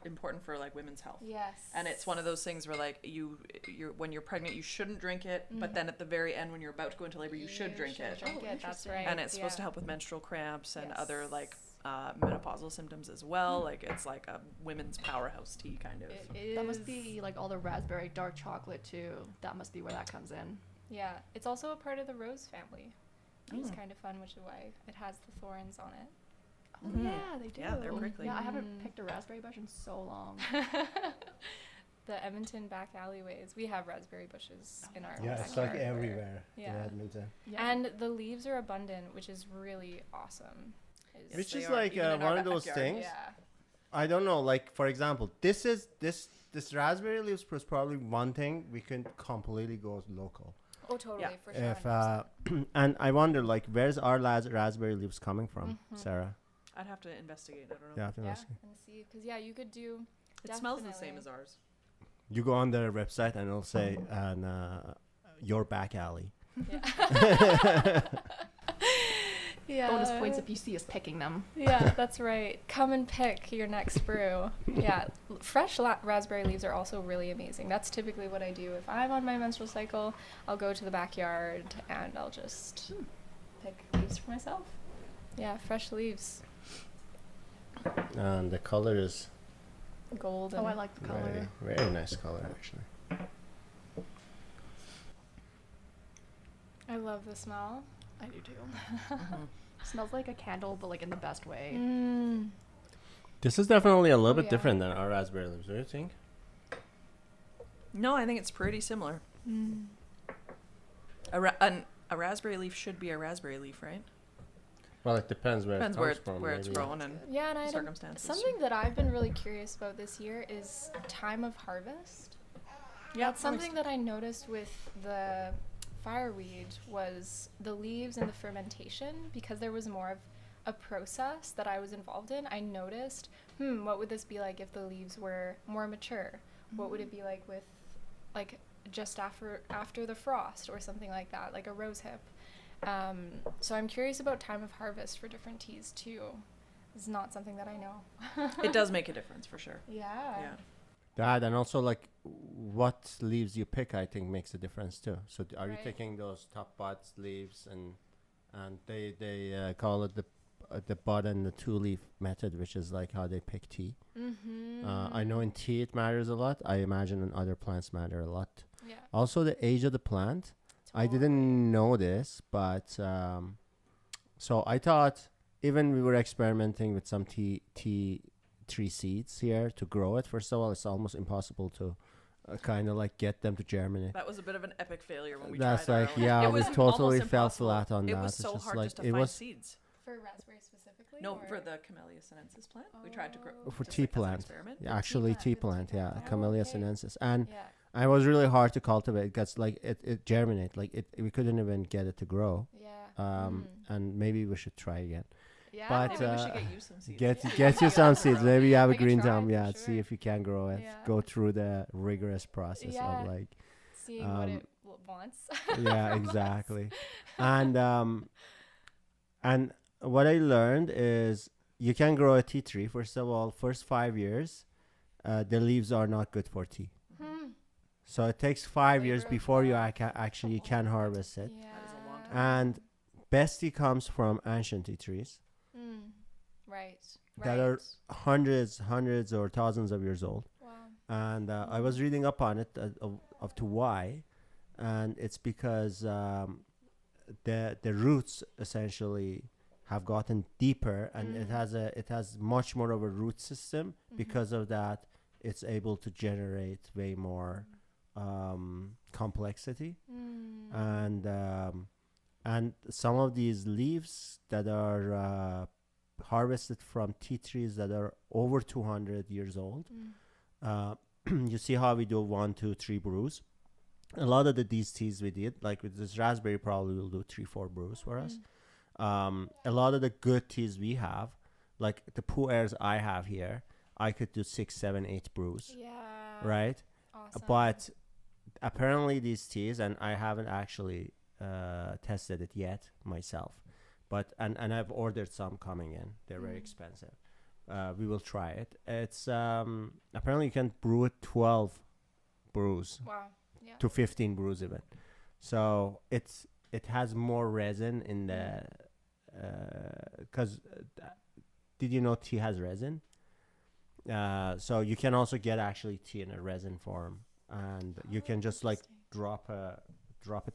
important for like women's health. Yes. And it's one of those things where like you're when you're pregnant you shouldn't drink it, but then at the very end when you're about to go into labor you should drink it. That's right. And it's supposed to help with menstrual cramps and Yes. other like menopausal symptoms as well. Like it's like a women's powerhouse tea kind of. It is. That must be like all the raspberry dark chocolate too. That must be where that comes in. Yeah. It's also a part of the rose family. It's kind of fun, which is why it has the thorns on it. Oh yeah, they do. Yeah, they're prickly. Yeah, I haven't picked a raspberry bush in so long. The Edmonton back alleyways. We have raspberry bushes in our Yeah, it's like backyard. everywhere in Yeah. Edmonton. Yeah. And the leaves are abundant, which is really awesome. Yes, Which they is are, like even in our one of those backyard. things. Yeah. I don't know. Like for example, this raspberry leaves was probably one thing we can completely go local. Oh, totally, Yeah. for sure. If and I wonder like where's our raspberry leaves coming from, Sarah? I'd have to investigate. I don't know. Yeah, I think yeah, that's- and see, because yeah, you could do. It smells the same definitely. as ours. You go on their website and it'll say your back alley. Yeah. Yeah. Bonus points if you see us picking them. Yeah, that's right. Come and pick your next brew. Yeah, fresh raspberry leaves are also really amazing. That's typically what I do. If I'm on my menstrual cycle, I'll go to the backyard and I'll just pick leaves for myself. Yeah, fresh leaves. And the color is Gold. Oh, I like the color. very, very nice color, actually. I love the smell. I do too. Smells like a candle, but like in the best way. This is definitely a little bit yeah. different than our raspberry leaves. Do you think? No, I think it's pretty similar. A raspberry leaf should be a raspberry leaf, right? Well, it depends where Depends it comes from. where it's maybe. grown and Yeah, and circumstances. something that I've been really curious about this year is time of harvest. Yeah, That's something that I noticed with the fireweed was the leaves and the fermentation, because there was more of a process that I was involved in. I noticed, what would this be like if the leaves were more mature? What would it be like with like just after the frost or something like that, like a rose hip? So I'm curious about time of harvest for different teas too. It's not something that I know. It does make a difference for sure. Yeah. Yeah. That and also like what leaves you pick, I think makes a difference too. So are you Right. taking those top buds leaves and they call it the bud and the two leaf method, which is like how they pick tea. I know in tea it matters a lot. I imagine in other plants matter a lot. Yeah. Also the age of the plant. I didn't know this, but so I thought even we were experimenting with some tea tree seeds here to grow it. First of all, it's almost impossible to kind of like get them to germinate. That was a bit of an epic failure when we That's tried like our own. yeah, It we was totally almost fell impossible. flat on It that. was It's so just hard like just to it find was seeds. For raspberry specifically? No, or- for the Camellia sinensis plant, we tried to grow for just tea like as an plant. experiment. Yeah, actually tea plant. plant. Yeah, Oh, Camellia okay. sinensis, and Yeah. it was really hard to cultivate because like it germinate like it we couldn't even get it to grow. Yeah. And maybe we should try again. Yeah. but, Maybe we should get you some seeds. Get you some seeds. Maybe you have a I could green try thumb. for Yeah, sure. see if you can grow it. Yeah. Go through the rigorous process Yeah. of like Seeing what it wants. yeah, exactly. And what I learned is you can grow a tea tree. First of all, first 5 years, the leaves are not good for tea. So it takes 5 years Flavor of before you that. actually can harvest it. Yeah. That is a long time. And best tea comes from ancient tea trees Right. that are hundreds or thousands of years old. Wow. And I was reading up on it of to why, and it's because the roots essentially have gotten deeper, and it has much more of a root system. Because of that, it's able to generate way more complexity, and some of these leaves that are harvested from tea trees that are over 200 years old. You see how we do 1, 2, 3 brews. A lot of these teas we did, like with this raspberry, probably we'll do 3, 4 brews for us. A lot of the good teas we have, like the pu'ers I have here, I could do 6, 7, 8 brews, Yeah. right? Awesome. But apparently these teas, and I haven't actually tested it yet myself, but and I've ordered some coming in. They're very expensive. We will try it. It's apparently you can brew it 12 brews Wow. Yeah. to 15 brews even. So it has more resin in the because did you know tea has resin? So you can also get actually tea in a resin form, and you can just like drop a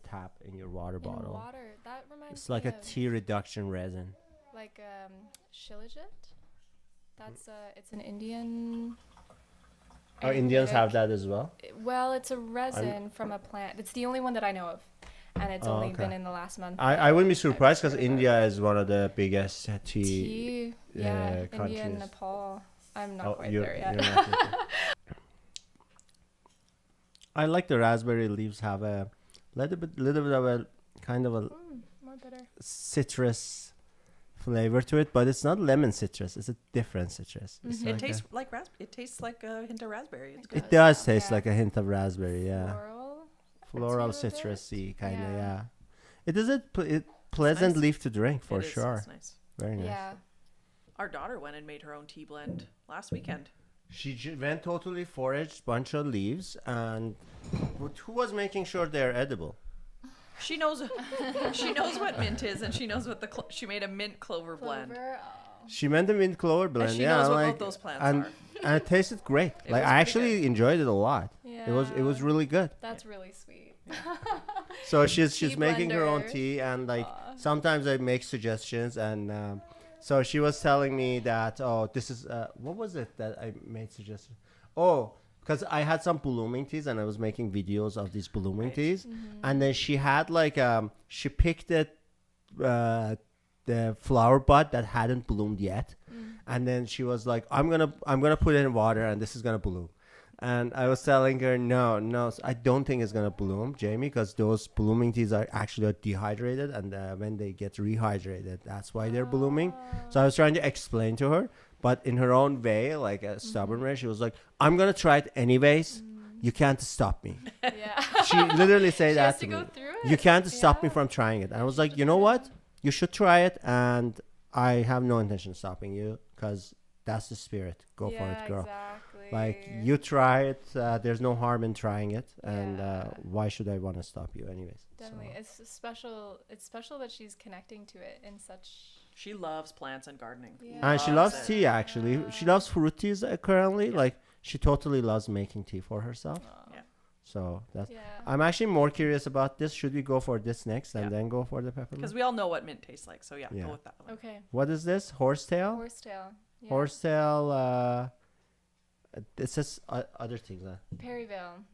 tap in your water bottle. In water. That reminds It's like me a of tea reduction resin. like shilajit. That's it's an Indian. Oh, Indians Ayurvedic- have that as well. Well, it's a resin from a plant. It's the only one that I know of, and it's Oh, only okay. been in the last month. I wouldn't be surprised because heard about India is one of the biggest tea. Tea, yeah, India and countries. Nepal. I'm not Oh, quite you're- there yet. you're not yet. I like the raspberry leaves have a little bit of a kind of a More bitter. citrus flavor to it, but it's not lemon citrus. It's a different citrus. It's It like tastes like it tastes like a hint of raspberry. It's good. it does taste Yeah. like a hint of raspberry. Yeah, Floral. floral to it. citrusy kind of. Yeah. Yeah, it is a pleasant nice. leaf to drink for It is, sure. It's nice. Very nice. Yeah. Our daughter went and made her own tea blend last weekend. She went totally foraged bunch of leaves, and who was making sure they're edible? She knows what mint is, and she knows what she made a mint clover blend. Clover. Oh. She meant the mint clover blend. And she yeah, knows what like, both those plants and, are. and it tasted great. It Like was I pretty actually enjoyed it a lot. Yeah. It was really good. That's really sweet. So she's Tea making her own blender. tea, and like Aw. sometimes I make suggestions, and so she was telling me that this is what was it that I made suggestions? Oh, because I had some blooming teas, and I was making videos of these blooming teas, and then she had like she picked the flower bud that hadn't bloomed yet, and then she was like, I'm gonna put it in water, and this is gonna bloom. And I was telling her, no, I don't think it's gonna bloom, Jamie, because those blooming teas are actually dehydrated, and when they get rehydrated, that's why they're blooming. So I was trying to explain to her, but in her own way, like a stubborn way, she was like, "I'm gonna try it anyways. You can't stop me." Yeah. She literally said She that has to to me. go through it. You can't stop me Yeah. from trying it. And I was like, you know what? You should try it, and I have no intention of stopping you, because that's the spirit. Go for it, girl. Exactly. Like, you try it. There's no harm in trying it, and Yeah. why should I want to stop you, anyways? Definitely. So- It's special. It's special that she's connecting to it in such. She loves plants and gardening. Yeah. And she Loves loves it. tea, actually. She loves fruit teas currently. Yeah. Like, she totally loves making tea for herself. Aw. Yeah. So that's. Yeah. I'm actually more curious about this. Should we go for this next and Yeah. then go for the peppermint? Because we all know what mint tastes like. So yeah, Yeah. go with that one. Okay. What is this? Horsetail? Horsetail. Yeah. Horsetail. It says other things. Perryville.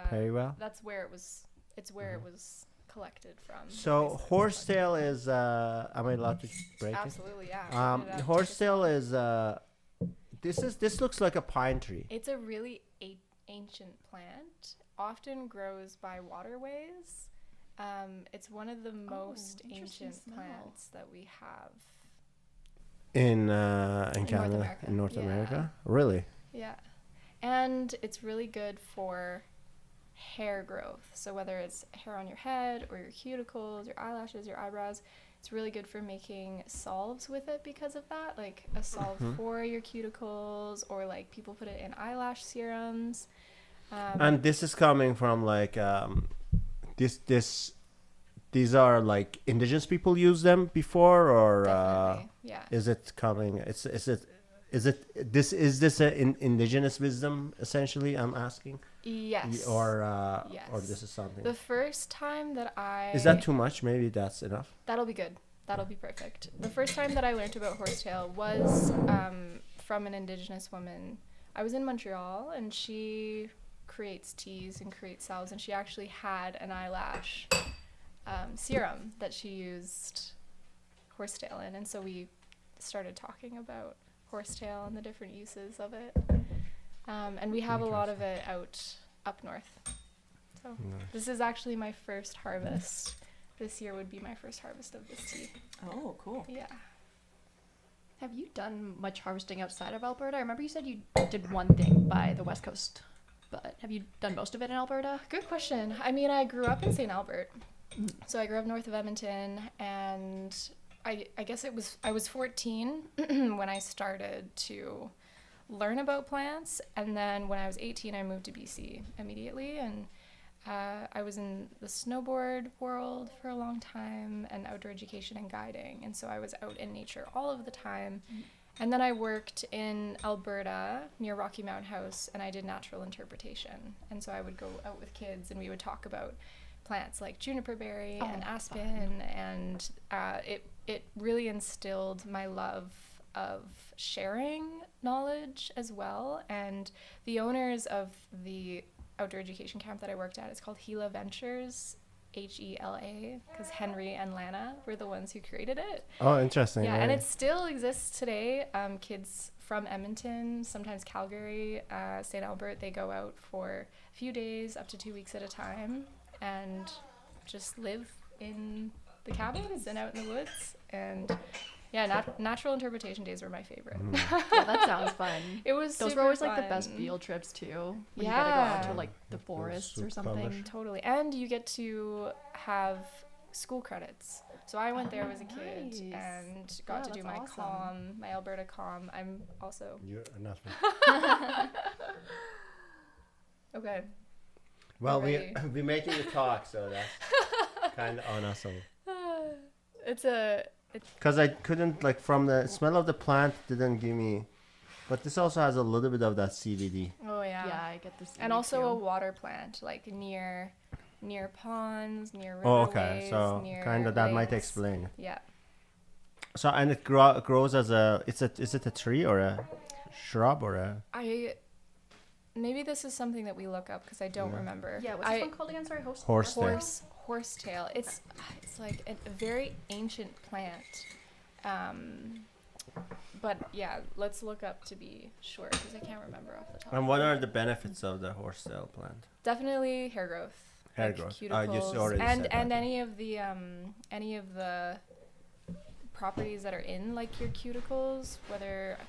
Very well. That's where it was. It's where it was collected from. So horsetail is. Am I allowed to break Absolutely, yeah. it? Open it up, take a Horsetail smell. is. This looks like a pine tree. It's a really ancient plant. Often grows by waterways. It's one of the most interesting ancient smell. plants that we have. In North Canada, America. in North Yeah. America, really. Yeah. And it's really good for hair growth. So whether it's hair on your head or your cuticles, your eyelashes, your eyebrows, it's really good for making salves with it because of that. Like a salve for your cuticles, or like people put it in eyelash serums. And this is coming from like these are like indigenous people use them before, or Definitely. Yeah. is it coming? Is this an indigenous wisdom essentially? I'm asking. Yes. Or Yes. this is something. The first time that Is that too much? Maybe that's enough. That'll be good. That'll be perfect. The first time that I learned about horsetail was from an Indigenous woman. I was in Montreal, and she creates teas and creates salves, and she actually had an eyelash serum that she used horsetail in, and so we started talking about horsetail and the different uses of it. And we have a lot of it up north. So this is actually my first harvest. This year would be my first harvest of this tea. Oh, cool. Yeah. Have you done much harvesting outside of Alberta? I remember you said you did one thing by the West Coast, but have you done most of it in Alberta? Good question. I mean, I grew up in St. Albert. So I grew up north of Edmonton, and I guess I was 14 when I started to learn about plants, and then when I was 18 I moved to BC immediately, and I was in the snowboard world for a long time, and outdoor education and guiding, and so I was out in nature all of the time. And then I worked in Alberta near Rocky Mountain House, and I did natural interpretation, and so I would go out with kids and we would talk about plants like juniper berry and aspen, and it really instilled my love of sharing knowledge as well. And the owners of the outdoor education camp that I worked at, it's called Hela Ventures, HELA, because Henry and Lana were the ones who created it. Oh, interesting. Yeah, right. and it still exists today. Kids from Edmonton, sometimes Calgary, St. Albert, they go out for a few days, up to 2 weeks at a time, and just live in the cabins and out in the woods. And yeah, natural interpretation days were my favorite. Yeah, that sounds fun. It was Those super were always like the fun. best field trips too. When you gotta go out Yeah. to like the forests or super something. published. Totally. And you get to have school credits. So I went there as a kid Nice. and got Yeah, to do my that's awesome. comm, my Alberta comm. I'm also You're not. okay. Well, Ready. we're making the talk, so that's kind of on us all. It's a Because I couldn't, like, from the smell of the plant, didn't give me. But this also has a little bit of that CBD. Oh yeah. Yeah, I get this. And also a water plant, like near ponds, near riverways, Oh, okay. So near kind of that might lakes. explain it. Yeah. So and it grows as a. Is it a tree or a shrub or a? Maybe this is something that we look up because I don't remember. Yeah, what's this one called again? Sorry, Horsetail. Horsetail. It's like a very ancient plant. But yeah, let's look up to be sure because I can't remember off the top. And what are the benefits of the horsetail plant? Definitely hair growth. Hair like growth. Cuticles, You already and said and that. any of the properties that are in like your cuticles, whether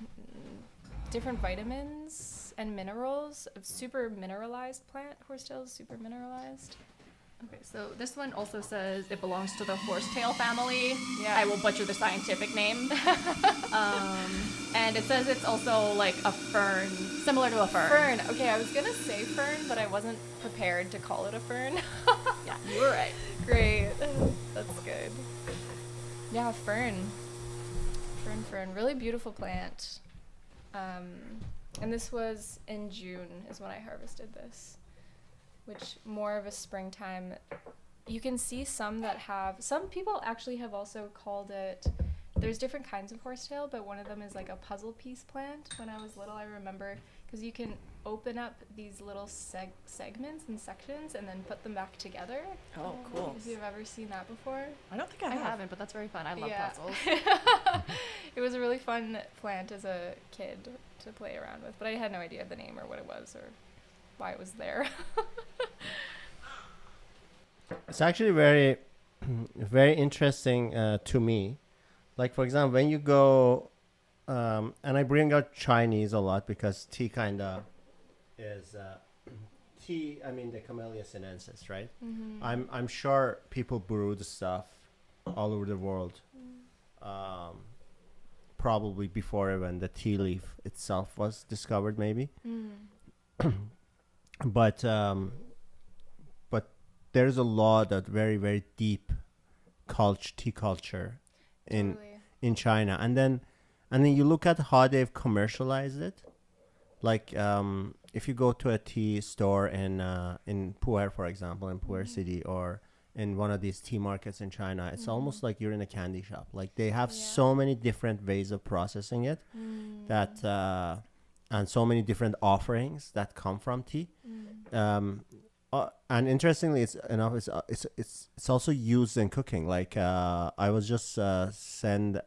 different vitamins and minerals. A super mineralized plant. Horsetail is super mineralized. Okay, so this one also says it belongs to the horsetail family. Yeah. I will butcher the scientific name. And it says it's also like a fern, similar to a fern. Fern. Okay, I was gonna say fern, but I wasn't prepared to call it a fern. Yeah, you were right. Great. That's good. Yeah, fern. Fern. Really beautiful plant. And this was in June is when I harvested this, which more of a springtime. You can see some people actually have also called it, there's different kinds of horsetail, but one of them is like a puzzle piece plant. When I was little, I remember, because you can open up these little segments and sections and then put them back together. Oh, cool. If you've ever seen that before. I don't think I I have. haven't, but that's very fun. I love Yeah. puzzles. It was a really fun plant as a kid to play around with, but I had no idea the name or what it was or why it was there. It's actually very, very interesting to me. Like, for example, when you go, and I bring out Chinese a lot because tea kind of is, tea, I mean, the Camellia sinensis, right? Mm-hmm. I'm sure people brew the stuff all over the world, probably before even the tea leaf itself was discovered, maybe. But there's a lot of very, very deep tea culture in China, and then you look at how they've commercialized it. Like if you go to a tea store in Pu'er, for example, in Pu'er City, or in one of these tea markets in China, it's almost like you're in a candy shop. Like they have so many different ways of processing it, that and so many different offerings that come from tea. And interestingly, it's also used in cooking. Like I was just send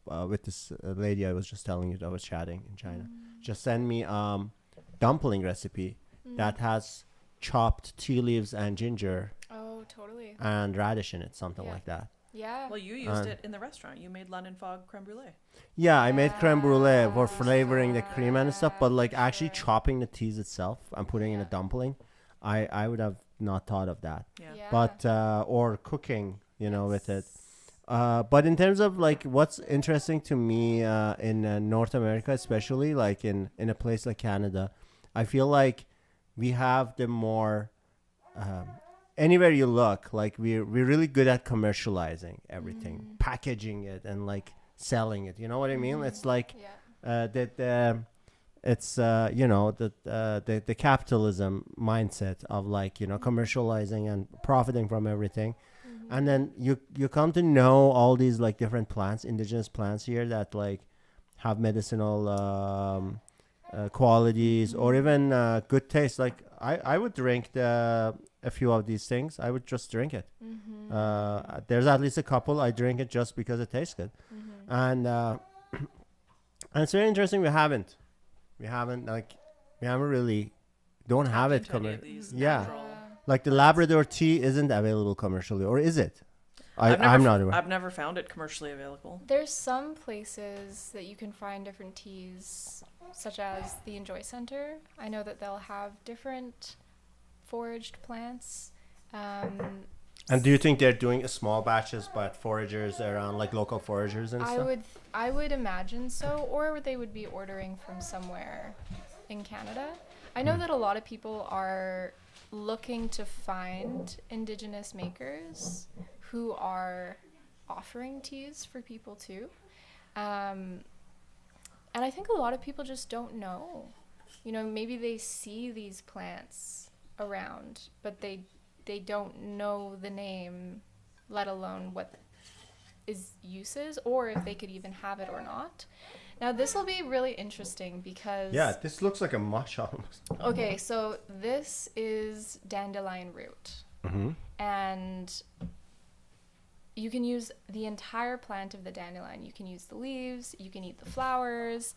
with this lady I was just telling you that I was chatting in China. Just send me dumpling recipe that has chopped tea leaves and ginger. Oh, totally. And radish in it, something like that. Yeah. Well, you used it in the restaurant. You made London Fog creme brulee. Yeah, I made creme brulee for flavoring the cream and stuff, but like actually chopping the teas itself and putting in a dumpling, I would have not thought of that. Yeah. But or cooking, with it. But in terms of like what's interesting to me in North America, especially like in a place like Canada, I feel like we have the more anywhere you look, like we're really good at commercializing everything, packaging it and like selling it. You know what I mean? It's like it's the capitalism mindset of like commercializing and profiting from everything. And then you come to know all these like different plants, indigenous plants here that like have medicinal qualities or even good taste. Like I would drink a few of these things. I would just drink it. There's at least a couple I drink it just because it tastes good. And it's very interesting. We haven't really don't have it coming. Like the Labrador tea isn't available commercially, or is it? I'm not aware. I've never found it commercially available. There's some places that you can find different teas, such as the Enjoy Center. I know that they'll have different foraged plants. And do you think they're doing small batches, but foragers around, like local foragers and stuff? I would imagine so, or they would be ordering from somewhere in Canada. I know that a lot of people are looking to find indigenous makers who are offering teas for people too. And I think a lot of people just don't know. You know, maybe they see these plants around, but they don't know the name, let alone what its uses, or if they could even have it or not. Now, this will be really interesting because... Yeah, this looks like a mush almost. Okay, so this is dandelion root. Mm-hmm. And you can use the entire plant of the dandelion. You can use the leaves, you can eat the flowers,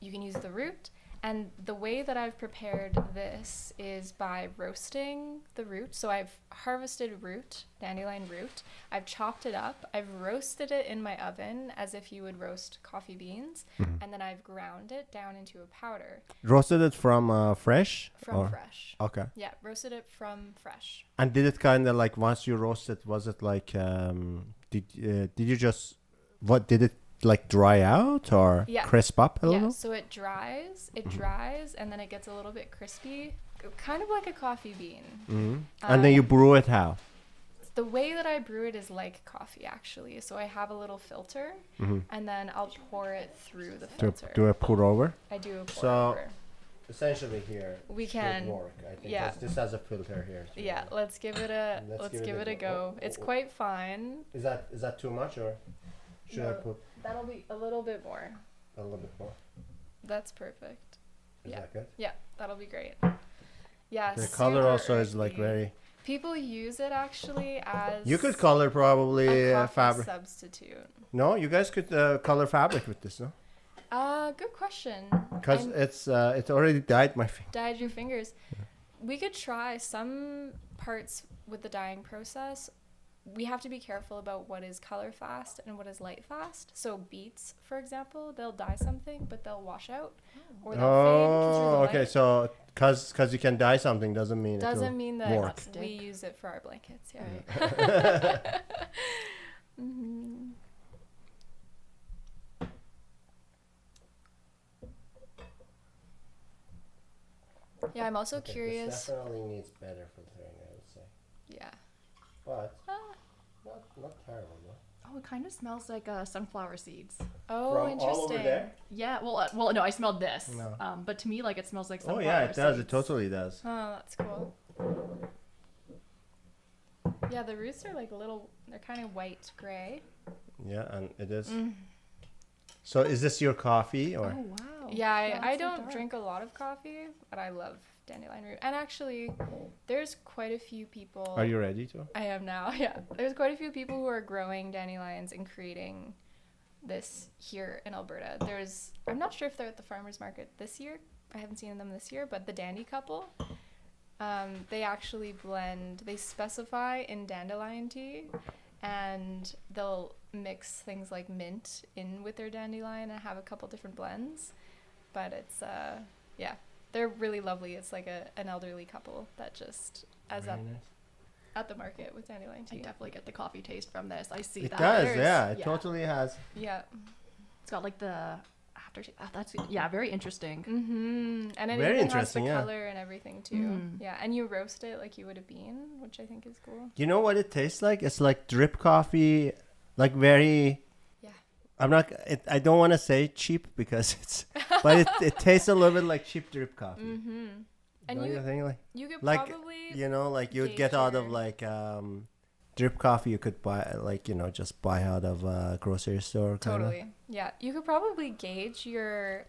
you can use the root. And the way that I've prepared this is by roasting the root. So I've harvested root, dandelion root. I've chopped it up. I've roasted it in my oven as if you would roast coffee beans. Mm-hmm. And then I've ground it down into a powder. Roasted it from fresh? From fresh. Okay. Yeah, roasted it from fresh. And did it kind of like, once you roast it, was it like, did you just, what, did it like dry out or crisp up a little? Yeah, so it dries, and then it gets a little bit crispy, kind of like a coffee bean. Mm-hmm. And then you brew it how? The way that I brew it is like coffee, actually. So I have a little filter, and then I'll pour it through the filter. Do a pour over? I do a pour So, over. essentially here We can work, I think. yeah. This has a filter here. Too. Yeah, let's give it a give it a go. It's quite fine. Is that too much, or should I No. put That'll be a little bit more. a little bit more? That's perfect. Is Yeah. that good? Yeah, that'll be great. Yeah, The color super also is like earthy. very... People use it actually as You could color probably a coffee fabric. substitute. No, you guys could color fabric with this, no? Good question. Because I'm- it's already dyed my finger. Dyed your fingers. We could try some parts with the dyeing process. We have to be careful about what is color fast and what is light fast. So beets, for example, they'll dye something, but they'll wash out or they'll fade through the Oh, okay. light. So because you can dye something doesn't mean Doesn't mean that work. we use it for our blankets. Yeah. Mhm. Yeah, I'm also curious. This definitely needs better filtering, I would say. Yeah. But not terrible, no? Oh, it kind of smells like sunflower seeds. Oh, From interesting. all over there? Yeah, well, no, I smelled this. No. But to me, like, it smells like Oh sunflower yeah, it does. It seeds. totally does. Oh, that's cool. Yeah, the roots are like they're kind of white gray. Yeah, and it is. So is this your coffee or? Oh, wow. Yeah, I that's so don't dark. drink a lot of coffee, but I love dandelion root. And actually, there's quite a few people. Are you ready to? I am now, yeah. There's quite a few people who are growing dandelions and creating this here in Alberta. I'm not sure if they're at the farmer's market this year. I haven't seen them this year, but the Dandy couple, they actually they specify in dandelion tea, and they'll mix things like mint in with their dandelion and have a couple different blends. But it's, yeah, they're really lovely. It's like an elderly couple that just Very nice. at the market with dandelion I tea. definitely get the coffee taste from this. I see It that. does, There's- yeah. It yeah. totally has. Yeah. It's got like the aftertaste. That's very interesting. Mm-hmm. And it Very even has the interesting, yeah. color and everything too. Mm. Yeah, and you roast it like you would a bean, which I think is cool. You know what it tastes like? It's like drip coffee, like very. Yeah. I don't want to say cheap because but it tastes a little bit like cheap drip coffee. Mm-hmm. And Don't you think like? you could like, probably You know, like you'd gauge get out of your- like drip coffee. You could buy like just buy out of a grocery store. Kinda. totally. Yeah, you could probably gauge your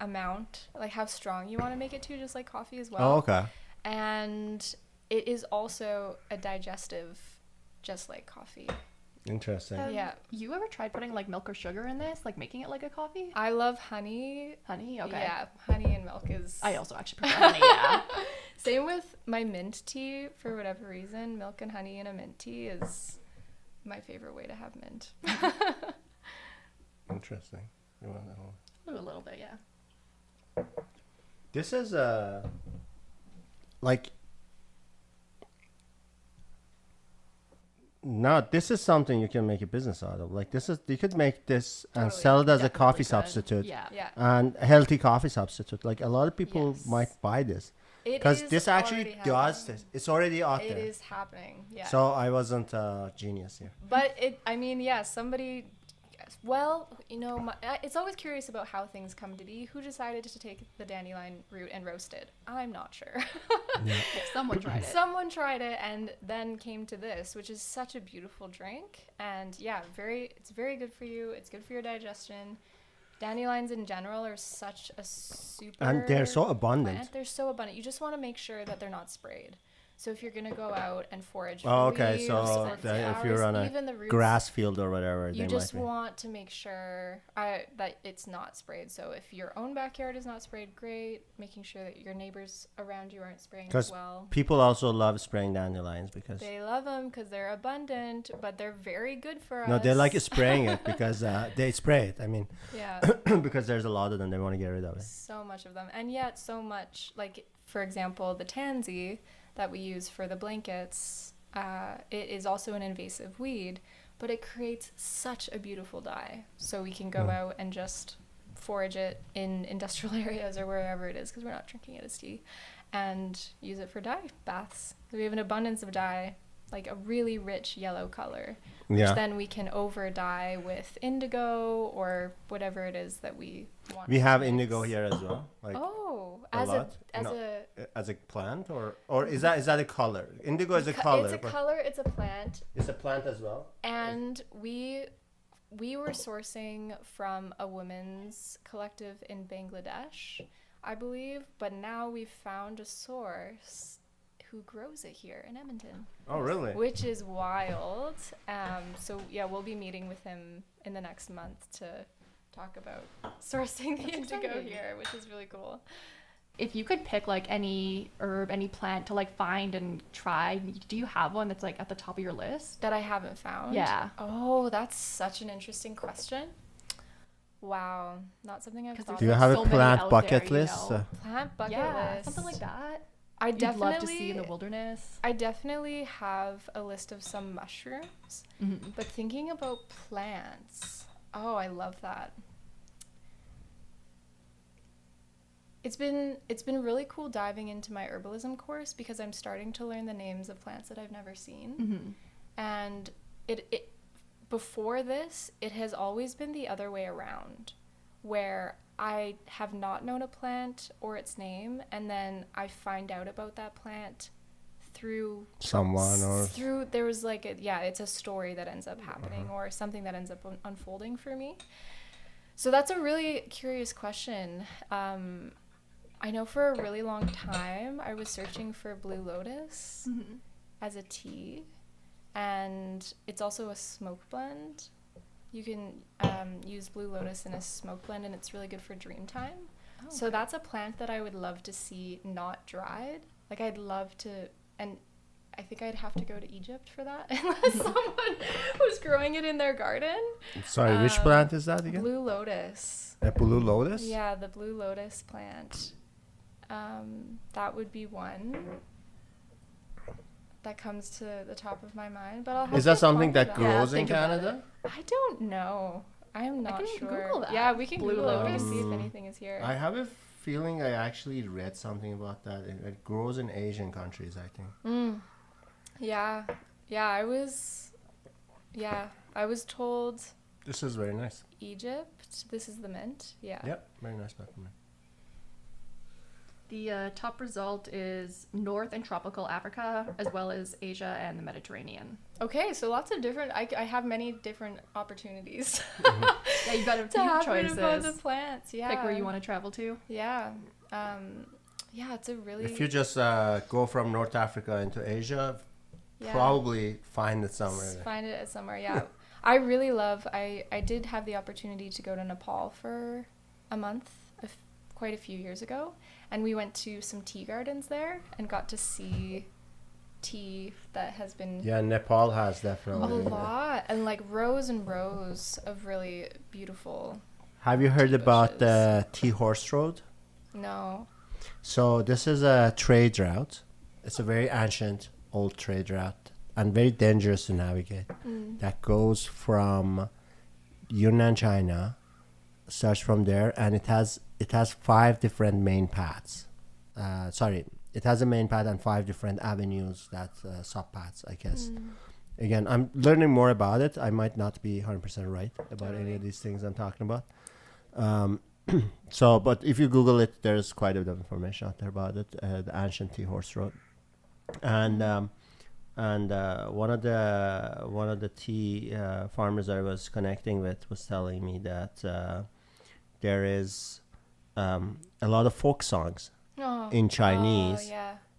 amount, like how strong you want to make it to, just like coffee as well. Oh, okay. And it is also a digestive, just like coffee. Interesting. Yeah. You ever tried putting like milk or sugar in this, like making it like a coffee? I love honey. Honey, okay. Yeah, honey and milk is. I also actually prefer honey. Yeah. Same with my mint tea. For whatever reason, milk and honey in a mint tea is my favorite way to have mint. Interesting. You want that one? A little bit, yeah. This is like. No, this is something you can make a business out of. Like you could make this and Totally. sell it as a Definitely coffee could. substitute. Yeah. Yeah. And a healthy coffee substitute. Like a lot of people Yes. might buy this. It Because is this actually already does happening. this. It's already out It there. is happening. Yeah. So I wasn't a genius here. But somebody. Well, it's always curious about how things come to be. Who decided to take the dandelion root and roast it? I'm not sure. Yeah, someone tried it. Someone tried it and then came to this, which is such a beautiful drink. And yeah, it's very good for you. It's good for your digestion. Dandelions in general are such a super And they're so abundant. plant. They're so abundant. You just want to make sure that they're not sprayed. So if you're gonna go out and forage for Oh, okay. leaves So or if flowers, you're on even the a roots, grass field or whatever, you they just might be. want to make sure that it's not sprayed. So if your own backyard is not sprayed, great. Making sure that your neighbors around you aren't spraying as 'Cause well. People also love spraying dandelions because They love them because they're abundant, but they're very good for us. no, they like spraying it because they spray it. I mean, Yeah, because there's a lot of them, they want to get rid of it. so much of them, and yet so much. Like for example, the tansy that we use for the blankets. It is also an invasive weed, but it creates such a beautiful dye. So we can go out and just forage it in industrial areas or wherever it is, because we're not drinking it as tea, and use it for dye baths. So we have an abundance of dye, like a really rich yellow color, which Yeah, then we can over dye with indigo or whatever it is that we want. we to have mix. indigo here as well. Like a as lot? as No. a as a plant, or is that a color? Indigo is a color. It's a but color. It's a plant. It's a plant as well. And we were sourcing from a women's collective in Bangladesh, I believe, but now we've found a source who grows it here in Edmonton, Oh, really? which is wild. So yeah, we'll be meeting with him in the next month to talk about sourcing the indigo exciting. here, which is really cool. If you could pick like any herb, any plant to like find and try, do you have one that's like at the top of your list? That I haven't found. Yeah. Oh, that's such an interesting question. Wow, not something I've 'Cause thought Do you of. have so a many plant out bucket there, you list? know. Plant bucket Yeah, list. something like that. I You'd definitely love to see in the wilderness. I definitely have a list of some mushrooms, Mm-hmm. but thinking about plants, oh, I love that. It's been really cool diving into my herbalism course because I'm starting to learn the names of plants that I've never seen. Mm-hmm. And it before this, it has always been the other way around, where I have not known a plant or its name, and then I find out about that plant through Someone or there was like it's a story that ends up happening or something that ends up unfolding for me. So that's a really curious question. I know for a really long time I was searching for blue lotus Mm-hmm. as a tea, and it's also a smoke blend. You can use blue lotus in a smoke blend, and it's really good for dream time. Oh, So that's a plant that I would love to see not dried. Like I'd love to, and I think I'd have to go to Egypt for that unless someone was growing it in their garden. sorry, which plant is that again? Blue lotus. A blue lotus? Yeah, the blue lotus plant. That would be one that comes to the top of my mind. But I'll have Is that to something ponder that grows in think about Canada? I don't know. I'm not can sure. Google that. Yeah, we can Blue Google it. We can lotus. see if anything is here. I have a feeling I actually read something about that. It grows in Asian countries, I think. Yeah. I was told This is very nice. Egypt. This is the mint. Yeah. Yep, very nice peppermint. The top result is North and tropical Africa, as well as Asia and the Mediterranean. Okay, so lots of different. I have many different opportunities Yeah, you got a to few happen about the choices. plants. Yeah. Pick where you want to travel to. Yeah. Yeah, it's a really. If you just go from North Africa into Asia, yeah. probably find it somewhere. Find it somewhere. Yeah. I really love. I did have the opportunity to go to Nepal for a month, quite a few years ago, and we went to some tea gardens there and got to see tea that has been Yeah, Nepal has a definitely. lot, and like rows and rows of really beautiful. Have you heard tea about the bushes. tea horse road? No. So this is a trade route. It's a very ancient old trade route and very dangerous to navigate. That goes from Yunnan, China, starts from there, and it has 5 different main paths. it has a main path and 5 different avenues that sub paths, I guess. Again, I'm learning more about it. I might not be 100% right about any of these things I'm talking about. So, but if you Google it, there's quite a bit of information out there about it. The ancient tea horse road, and one of the tea farmers I was connecting with was telling me that there is a lot of folk songs in Chinese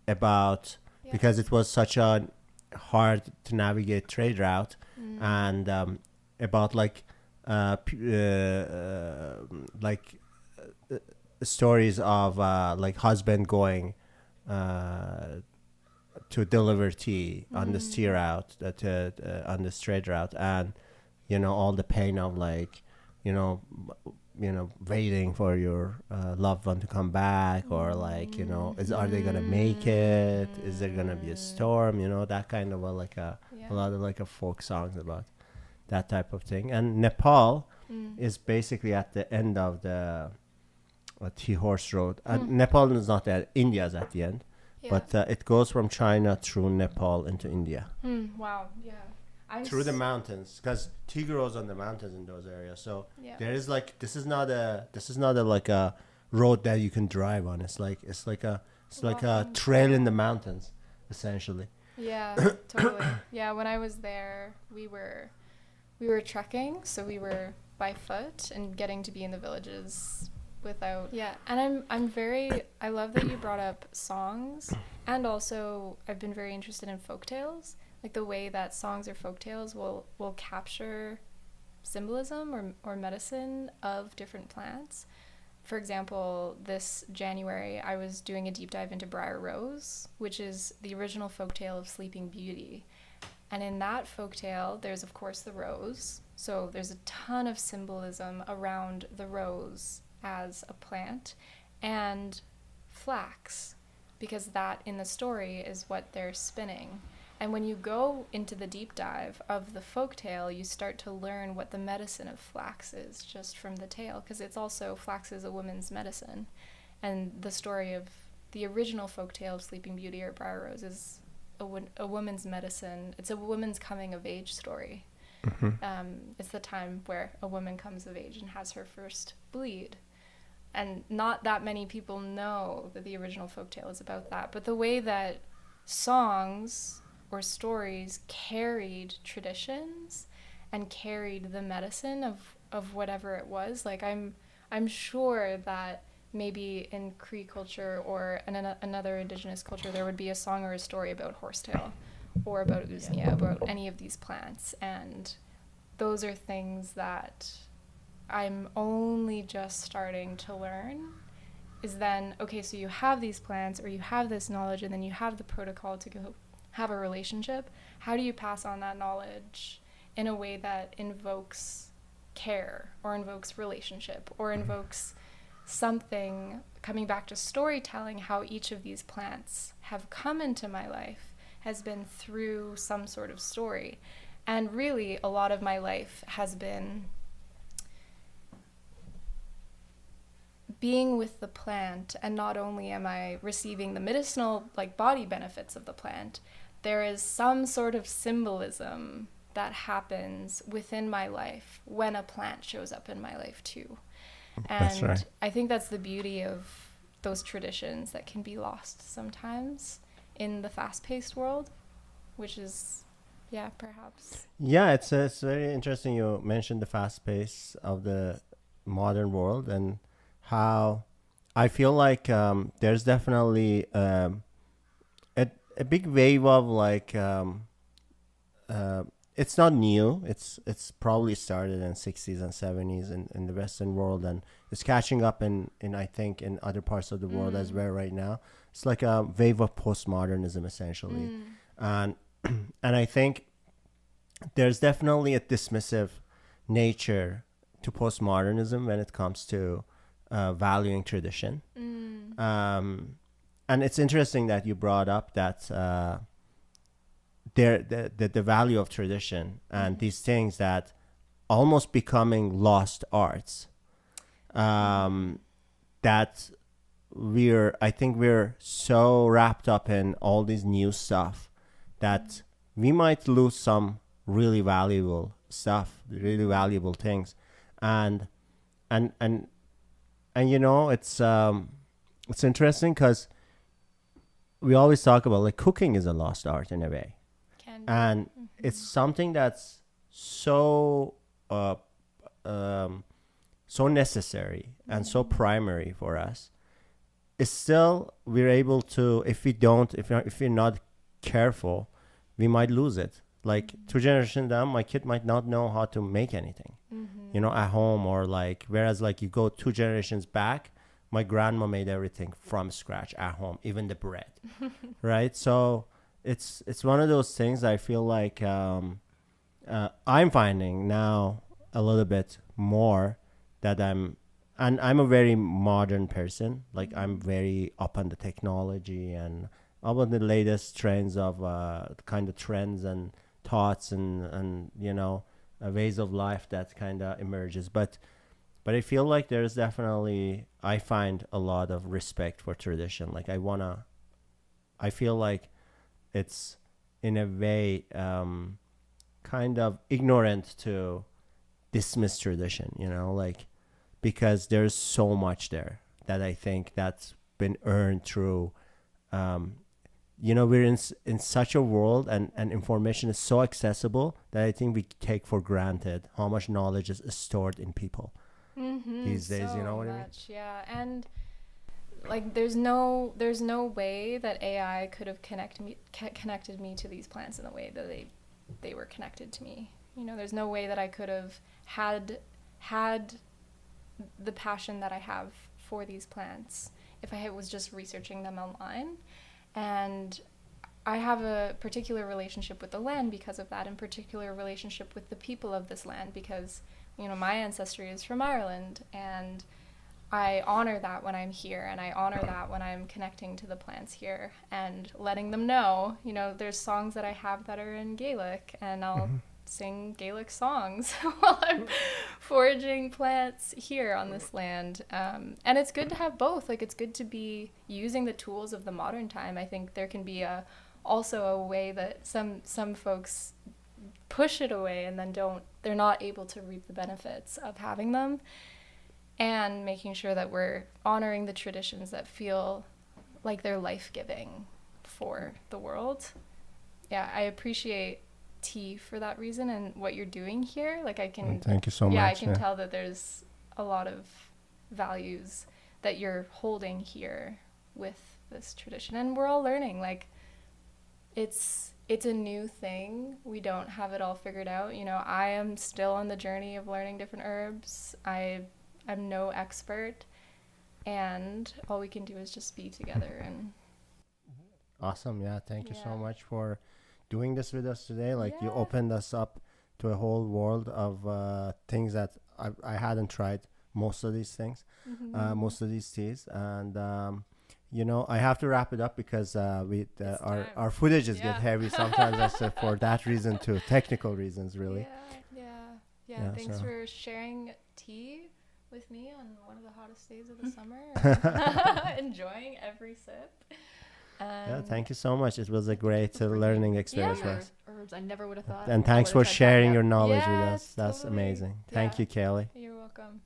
about because it was such a hard to navigate trade route, and about stories of like husband going to deliver tea on this tea route, on this trade route, and all the pain of waiting for your loved one to come back, or are they gonna make it? Is there gonna be a storm? That kind of a lot of folk songs about that type of thing. And Nepal is basically at the end of the tea horse road. Nepal is not there. India is at the end. But it goes from China through Nepal into India. Wow. Yeah. Through the mountains, because tea grows on the mountains in those areas. So there is this is not a road that you can drive on. It's like a trail in the mountains, essentially. Yeah, totally. Yeah, when I was there, we were trekking, so we were by foot and getting to be in the villages without. Yeah, and I love that you brought up songs, and also I've been very interested in folktales. Like the way that songs or folktales will capture symbolism or medicine of different plants. For example, this January I was doing a deep dive into Briar Rose, which is the original folktale of Sleeping Beauty. And in that folktale, there's of course the rose. So there's a ton of symbolism around the rose as a plant, and flax, because that in the story is what they're spinning. And when you go into the deep dive of the folktale, you start to learn what the medicine of flax is just from the tale, because it's also flax is a woman's medicine. And the story of the original folktale of Sleeping Beauty or Briar Rose is a woman's medicine. It's a woman's coming of age story. It's the time where a woman comes of age and has her first bleed. And not that many people know that the original folktale is about that. But the way that songs or stories carried traditions and carried the medicine of whatever it was. Like I'm sure that maybe in Cree culture or in another Indigenous culture, there would be a song or a story about Horsetail or about Usnea, about any of these plants. And those are things that I'm only just starting to learn. Is then, okay, so you have these plants or you have this knowledge, and then you have the protocol to go have a relationship. How do you pass on that knowledge in a way that invokes care or invokes relationship or invokes something, coming back to storytelling, how each of these plants have come into my life has been through some sort of story. And really a lot of my life has been being with the plant, and not only am I receiving the medicinal body benefits of the plant, there is some sort of symbolism that happens within my life when a plant shows up in my life too. And that's right. I think that's the beauty of those traditions that can be lost sometimes in the fast-paced world, which is, perhaps. Yeah, it's very interesting you mentioned the fast pace of the modern world, and how I feel like there's definitely a big wave of it's not new. It's probably started in 60s and 70s in the Western world, and it's catching up in I think in other parts of the world as well right now. It's like a wave of postmodernism essentially, and I think there's definitely a dismissive nature to postmodernism when it comes to valuing tradition. And it's interesting that you brought up that the value of tradition and these things that almost becoming lost arts, that I think we're so wrapped up in all this new stuff that we might lose some really valuable stuff, really valuable things. And you know, it's interesting because we always talk about like cooking is a lost art in a way. Can be. And it's something that's so so necessary and so primary for us. It's still, we're able to, if we're not careful, we might lose it. Like 2 generations down, my kid might not know how to make anything, you know, at home, or like, whereas like you go 2 generations back, my grandma made everything from scratch at home, even the bread, right? So it's one of those things I feel like I'm finding now a little bit more that I'm a very modern person. Like I'm very up on the technology and about the latest trends of kind of trends and thoughts and you know, ways of life that kind of emerges. But I feel like there's definitely, I find a lot of respect for tradition. Like I feel like it's in a way kind of ignorant to dismiss tradition, you know, like, because there's so much there that I think that's been earned through, you know, we're in such a world and information is so accessible that I think we take for granted how much knowledge is stored in people these days, you know what I mean? Yeah, and like there's no way that AI could have connected me to these plants in the way that they were connected to me. You know, there's no way that I could have had the passion that I have for these plants if I was just researching them online. And I have a particular relationship with the land because of that, and particular relationship with the people of this land because, you know, my ancestry is from Ireland, and I honor that when I'm here, and I honor that when I'm connecting to the plants here and letting them know, you know, there's songs that I have that are in Gaelic, and I'll sing Gaelic songs while I'm foraging plants here on this land. And it's good to have both. Like, it's good to be using the tools of the modern time. I think there can be also a way that some folks push it away and then they're not able to reap the benefits of having them, and making sure that we're honoring the traditions that feel like they're life-giving for the world. Yeah, I appreciate tea for that reason and what you're doing here. Like I can thank you so much. Yeah, I can tell that there's a lot of values that you're holding here with this tradition, and we're all learning. Like it's a new thing. We don't have it all figured out. You know, I am still on the journey of learning different herbs. I'm no expert, and all we can do is just be together. And awesome. Yeah, thank you so much for doing this with us today. Like you opened us up to a whole world of things that I hadn't tried, most of these things, most of these teas. And you know, I have to wrap it up because our footages get heavy sometimes. That's for that reason too, technical reasons really. Yeah, thanks for sharing tea with me on one of the hottest days of the summer. Enjoying every sip. Yeah, thank you so much. It was a great learning experience for us. Herbs, I never would have thought. And thanks for sharing your knowledge with us. That's amazing. Thank you, Kaylee. You're welcome.